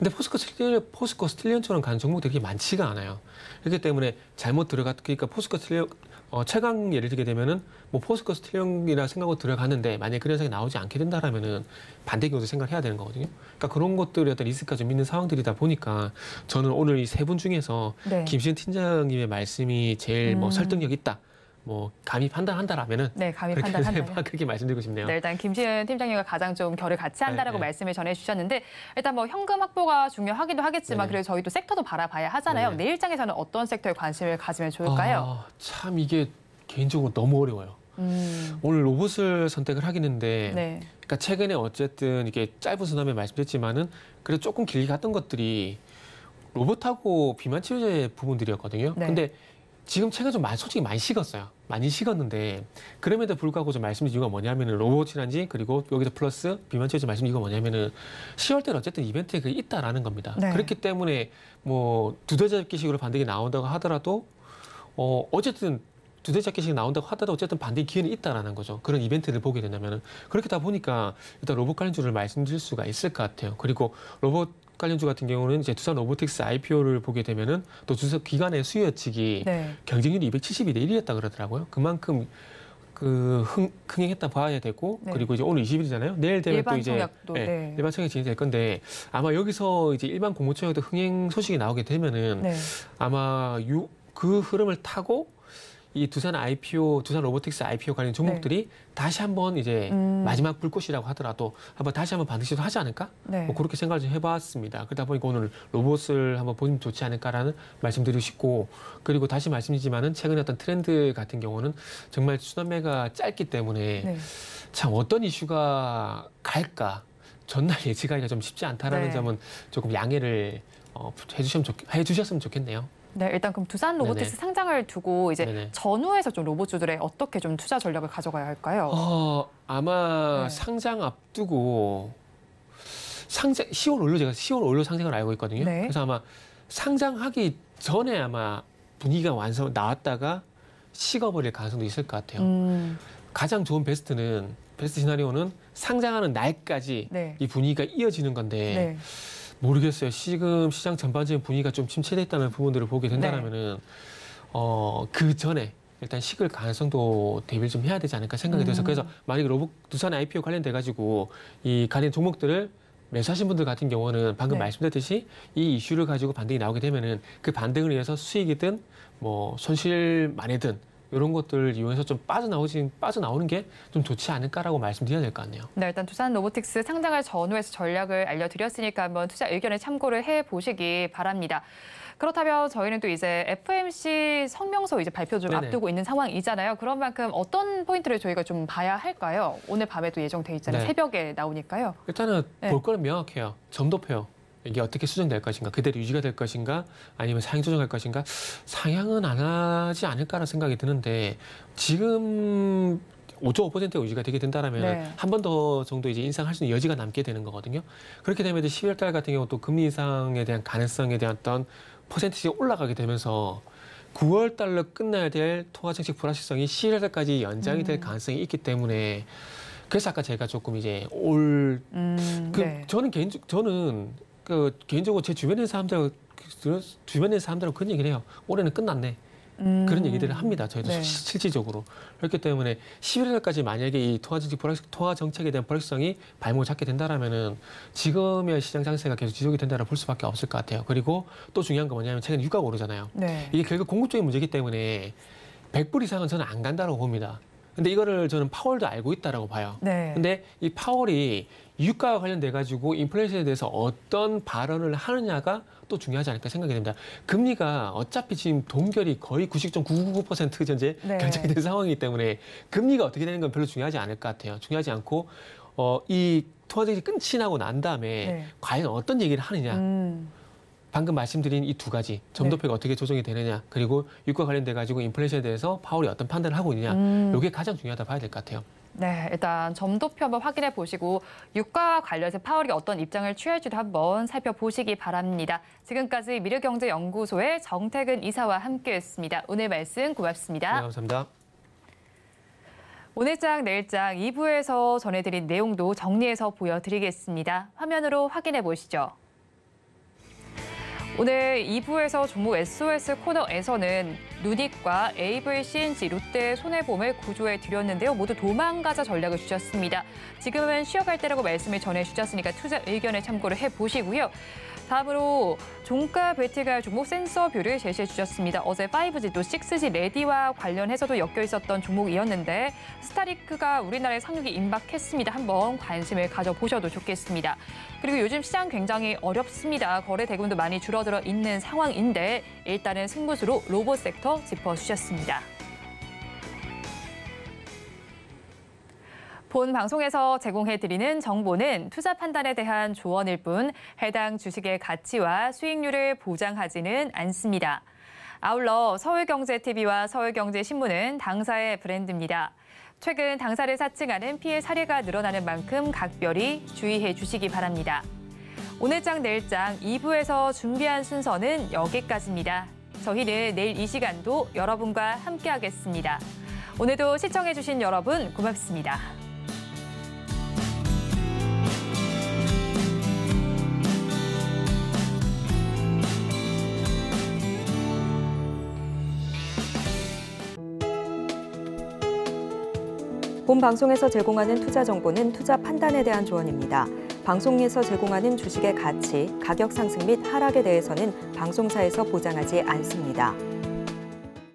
근데 포스코 스틸리온처럼 가는 종목들이 그렇게 많지가 않아요. 그렇기 때문에 잘못 그러니까 포스코 스틸리온 최강 예를 들게 되면은 뭐 포스코 스틸리온이라 생각하고 들어갔는데 만약에 그런 생각이 나오지 않게 된다라면은 반대 경우도 생각을 해야 되는 거거든요. 그러니까 그런 것들이 어떤 리스크가 좀 있는 상황들이다 보니까 저는 오늘 이 세 분 중에서 네. 김시은 팀장님의 말씀이 제일 뭐 설득력 있다. 뭐 감히 판단한다라면은 네, 감히 판단한다. 그렇게 말씀드리고 싶네요. 네, 일단 김시은 팀장님과 가장 좀 결을 같이 한다라고 네. 말씀을 전해주셨는데 일단 뭐 현금 확보가 중요하기도 하겠지만 네. 그래도 저희도 섹터도 바라봐야 하잖아요. 네. 내일장에서는 어떤 섹터에 관심을 가지면 좋을까요? 참 이게 개인적으로 너무 어려워요. 오늘 로봇을 선택을 하긴 했는데 네. 그러니까 최근에 어쨌든 이게 짧은 순환에 말씀드렸지만은 그래도 조금 길게 갔던 것들이 로봇하고 비만 치료제 부분들이었거든요. 네. 근데 지금 최근 좀 솔직히 많이 식었어요. 많이 식었는데 그럼에도 불구하고 좀 말씀드린 이유가 뭐냐면은 로봇이란지 그리고 여기서 플러스 비만 치료제 말씀드린 이유가 뭐냐면은 10월 때는 어쨌든 이벤트가 있다라는 겁니다. 네. 그렇기 때문에 뭐 두더잡기식으로 반등이 나온다고 하더라도 어쨌든 두더잡기식 나온다고 하더라도 어쨌든 반대 기회는 있다라는 거죠. 그런 이벤트를 보게 된다면은 그렇게 다 보니까 일단 로봇 관련주를 말씀드릴 수가 있을 것 같아요. 그리고 로봇 관련주 같은 경우는 이제 두산 로보틱스 IPO를 보게 되면은 또 두산 기관의 수요 예측이 네. 경쟁률이 272대 1이었다 그러더라고요. 그만큼 그 흥행했다 봐야 되고 네. 그리고 이제 오늘 20일이잖아요. 내일 되면 또 이제 청약도, 네. 일반 청약이 진행될 건데 아마 여기서 이제 일반 공모 청약도 흥행 소식이 나오게 되면은 네. 아마 그 흐름을 타고 이 두산 로보틱스 IPO 관련 종목들이 다시 한번 이제 마지막 불꽃이라고 하더라도 한번 다시 한번 반등 시도하지 않을까? 네. 뭐 그렇게 생각을 좀 해봤습니다. 그러다 보니까 오늘 로봇을 한번 보시면 좋지 않을까라는 말씀드리고 싶고 그리고 다시 말씀드리지만은 최근에 어떤 트렌드 같은 경우는 정말 순환매가 짧기 때문에 네. 참 어떤 이슈가 갈까? 전날 예측하기가 좀 쉽지 않다라는 네. 점은 조금 양해를 해주셨으면 좋겠네요. 네, 일단 그럼 두산 로보틱스 네네. 상장을 두고 이제 네네. 전후에서 좀 로봇주들의 어떻게 좀 투자 전략을 가져가야 할까요? 아마 네. 상장 앞두고 10월 5일로 제가 10월 5일로 상장을 알고 있거든요. 네. 그래서 아마 상장하기 전에 아마 분위기가 나왔다가 식어버릴 가능성도 있을 것 같아요. 가장 좋은 베스트 시나리오는 상장하는 날까지 네. 이 분위기가 이어지는 건데 네. 모르겠어요. 지금 시장 전반적인 분위기가 좀 침체됐다는 부분들을 보게 된다면은 그 전에 일단 식을 가능성도 대비를 좀 해야 되지 않을까 생각이 들어서 그래서 만약에 두산 IPO 관련돼 가지고 이 관련 종목들을 매수하신 분들 같은 경우는 방금 네. 말씀드렸듯이 이 이슈를 가지고 반등이 나오게 되면은 그 반등을 위해서 수익이든 뭐 손실만이든 이런 것들을 이용해서 좀 빠져나오는 게 좀 좋지 않을까라고 말씀드려야 될 것 같네요. 네, 일단 두산 로보틱스 상장을 전후해서 전략을 알려드렸으니까 한번 투자 의견에 참고를 해보시기 바랍니다. 그렇다면 저희는 또 이제 FMC 성명서 이제 발표 좀 네네. 앞두고 있는 상황이잖아요. 그런 만큼 어떤 포인트를 저희가 좀 봐야 할까요? 오늘 밤에도 예정돼 있잖아요. 네. 새벽에 나오니까요. 일단은 네. 볼 거는 명확해요. 점도표. 이게 어떻게 수정될 것인가, 그대로 유지가 될 것인가, 아니면 상향 조정할 것인가. 상향은 안 하지 않을까라는 생각이 드는데 지금 5.5%가 유지가 되게 된다라면 네. 한 번 더 정도 이제 인상할 수 있는 여지가 남게 되는 거거든요. 그렇게 되면 이제 12월 달 같은 경우 또 금리 인상에 대한 가능성에 대한 어떤 퍼센티지가 올라가게 되면서 9월 달로 끝나야 될 통화 정책 불확실성이 11월 달까지 연장이 될 가능성이 있기 때문에 그래서 아까 제가 조금 이제 네. 저는 개인적으로 제 주변에 사람들하고 그런 얘기를 해요. 올해는 끝났네. 그런 얘기들을 합니다. 저희도 네. 실질적으로. 그렇기 때문에 11월까지 만약에 이 통화 정책에 대한 불확실성이 발목을 잡게 된다라면은 지금의 시장 장세가 계속 지속이 된다라 볼 수밖에 없을 것 같아요. 그리고 또 중요한 건 뭐냐면 최근 유가가 오르잖아요. 네. 이게 결국 공급적인 문제이기 때문에 100불 이상은 저는 안 간다고 봅니다. 근데 이거를 저는 파월도 알고 있다라고 봐요. 네. 근데 이 파월이 유가와 관련돼 가지고 인플레이션에 대해서 어떤 발언을 하느냐가 또 중요하지 않을까 생각이 됩니다. 금리가 어차피 지금 동결이 거의 90.999% 현재 네. 결정이 된 상황이기 때문에 금리가 어떻게 되는 건 별로 중요하지 않을 것 같아요. 중요하지 않고 이 통화정책이 끝이 나고 난 다음에 네. 과연 어떤 얘기를 하느냐. 방금 말씀드린 이 두 가지 점도표가 어떻게 조정이 되느냐 그리고 유가 관련돼 가지고 인플레이션에 대해서 파월이 어떤 판단을 하고 있느냐 이게 가장 중요하다 봐야 될 것 같아요. 네, 일단 점도표 한번 확인해 보시고 유가와 관련해서 파월이 어떤 입장을 취할지도 한번 살펴보시기 바랍니다. 지금까지 미래경제연구소의 정태근 이사와 함께했습니다. 오늘 말씀 고맙습니다. 네, 감사합니다. 오늘장 내일장 2부에서 전해드린 내용도 정리해서 보여드리겠습니다. 화면으로 확인해 보시죠. 오늘 2부에서 종목 SOS 코너에서는 누닉과 AVCNG, 롯데, 손해보험을 구조해 드렸는데요. 모두 도망가자 전략을 주셨습니다. 지금은 쉬어갈 때라고 말씀을 전해주셨으니까 투자 의견에 참고를 해보시고요. 다음으로 종가 베팅할 종목 센서뷰를 제시해 주셨습니다. 어제 5G 또 6G 레디와 관련해서도 엮여 있었던 종목이었는데 스타리크가 우리나라에 상륙이 임박했습니다. 한번 관심을 가져보셔도 좋겠습니다. 그리고 요즘 시장 굉장히 어렵습니다. 거래 대금도 많이 줄어들어 있는 상황인데 일단은 승부수로 로봇 섹터 짚어주셨습니다. 본 방송에서 제공해드리는 정보는 투자 판단에 대한 조언일 뿐 해당 주식의 가치와 수익률을 보장하지는 않습니다. 아울러 서울경제TV와 서울경제신문은 당사의 브랜드입니다. 최근 당사를 사칭하는 피해 사례가 늘어나는 만큼 각별히 주의해 주시기 바랍니다. 오늘장 내일장 2부에서 준비한 순서는 여기까지입니다. 저희는 내일 이 시간도 여러분과 함께하겠습니다. 오늘도 시청해주신 여러분 고맙습니다. 본 방송에서 제공하는 투자 정보는 투자 판단에 대한 조언입니다. 방송에서 제공하는 주식의 가치, 가격 상승 및 하락에 대해서는 방송사에서 보장하지 않습니다.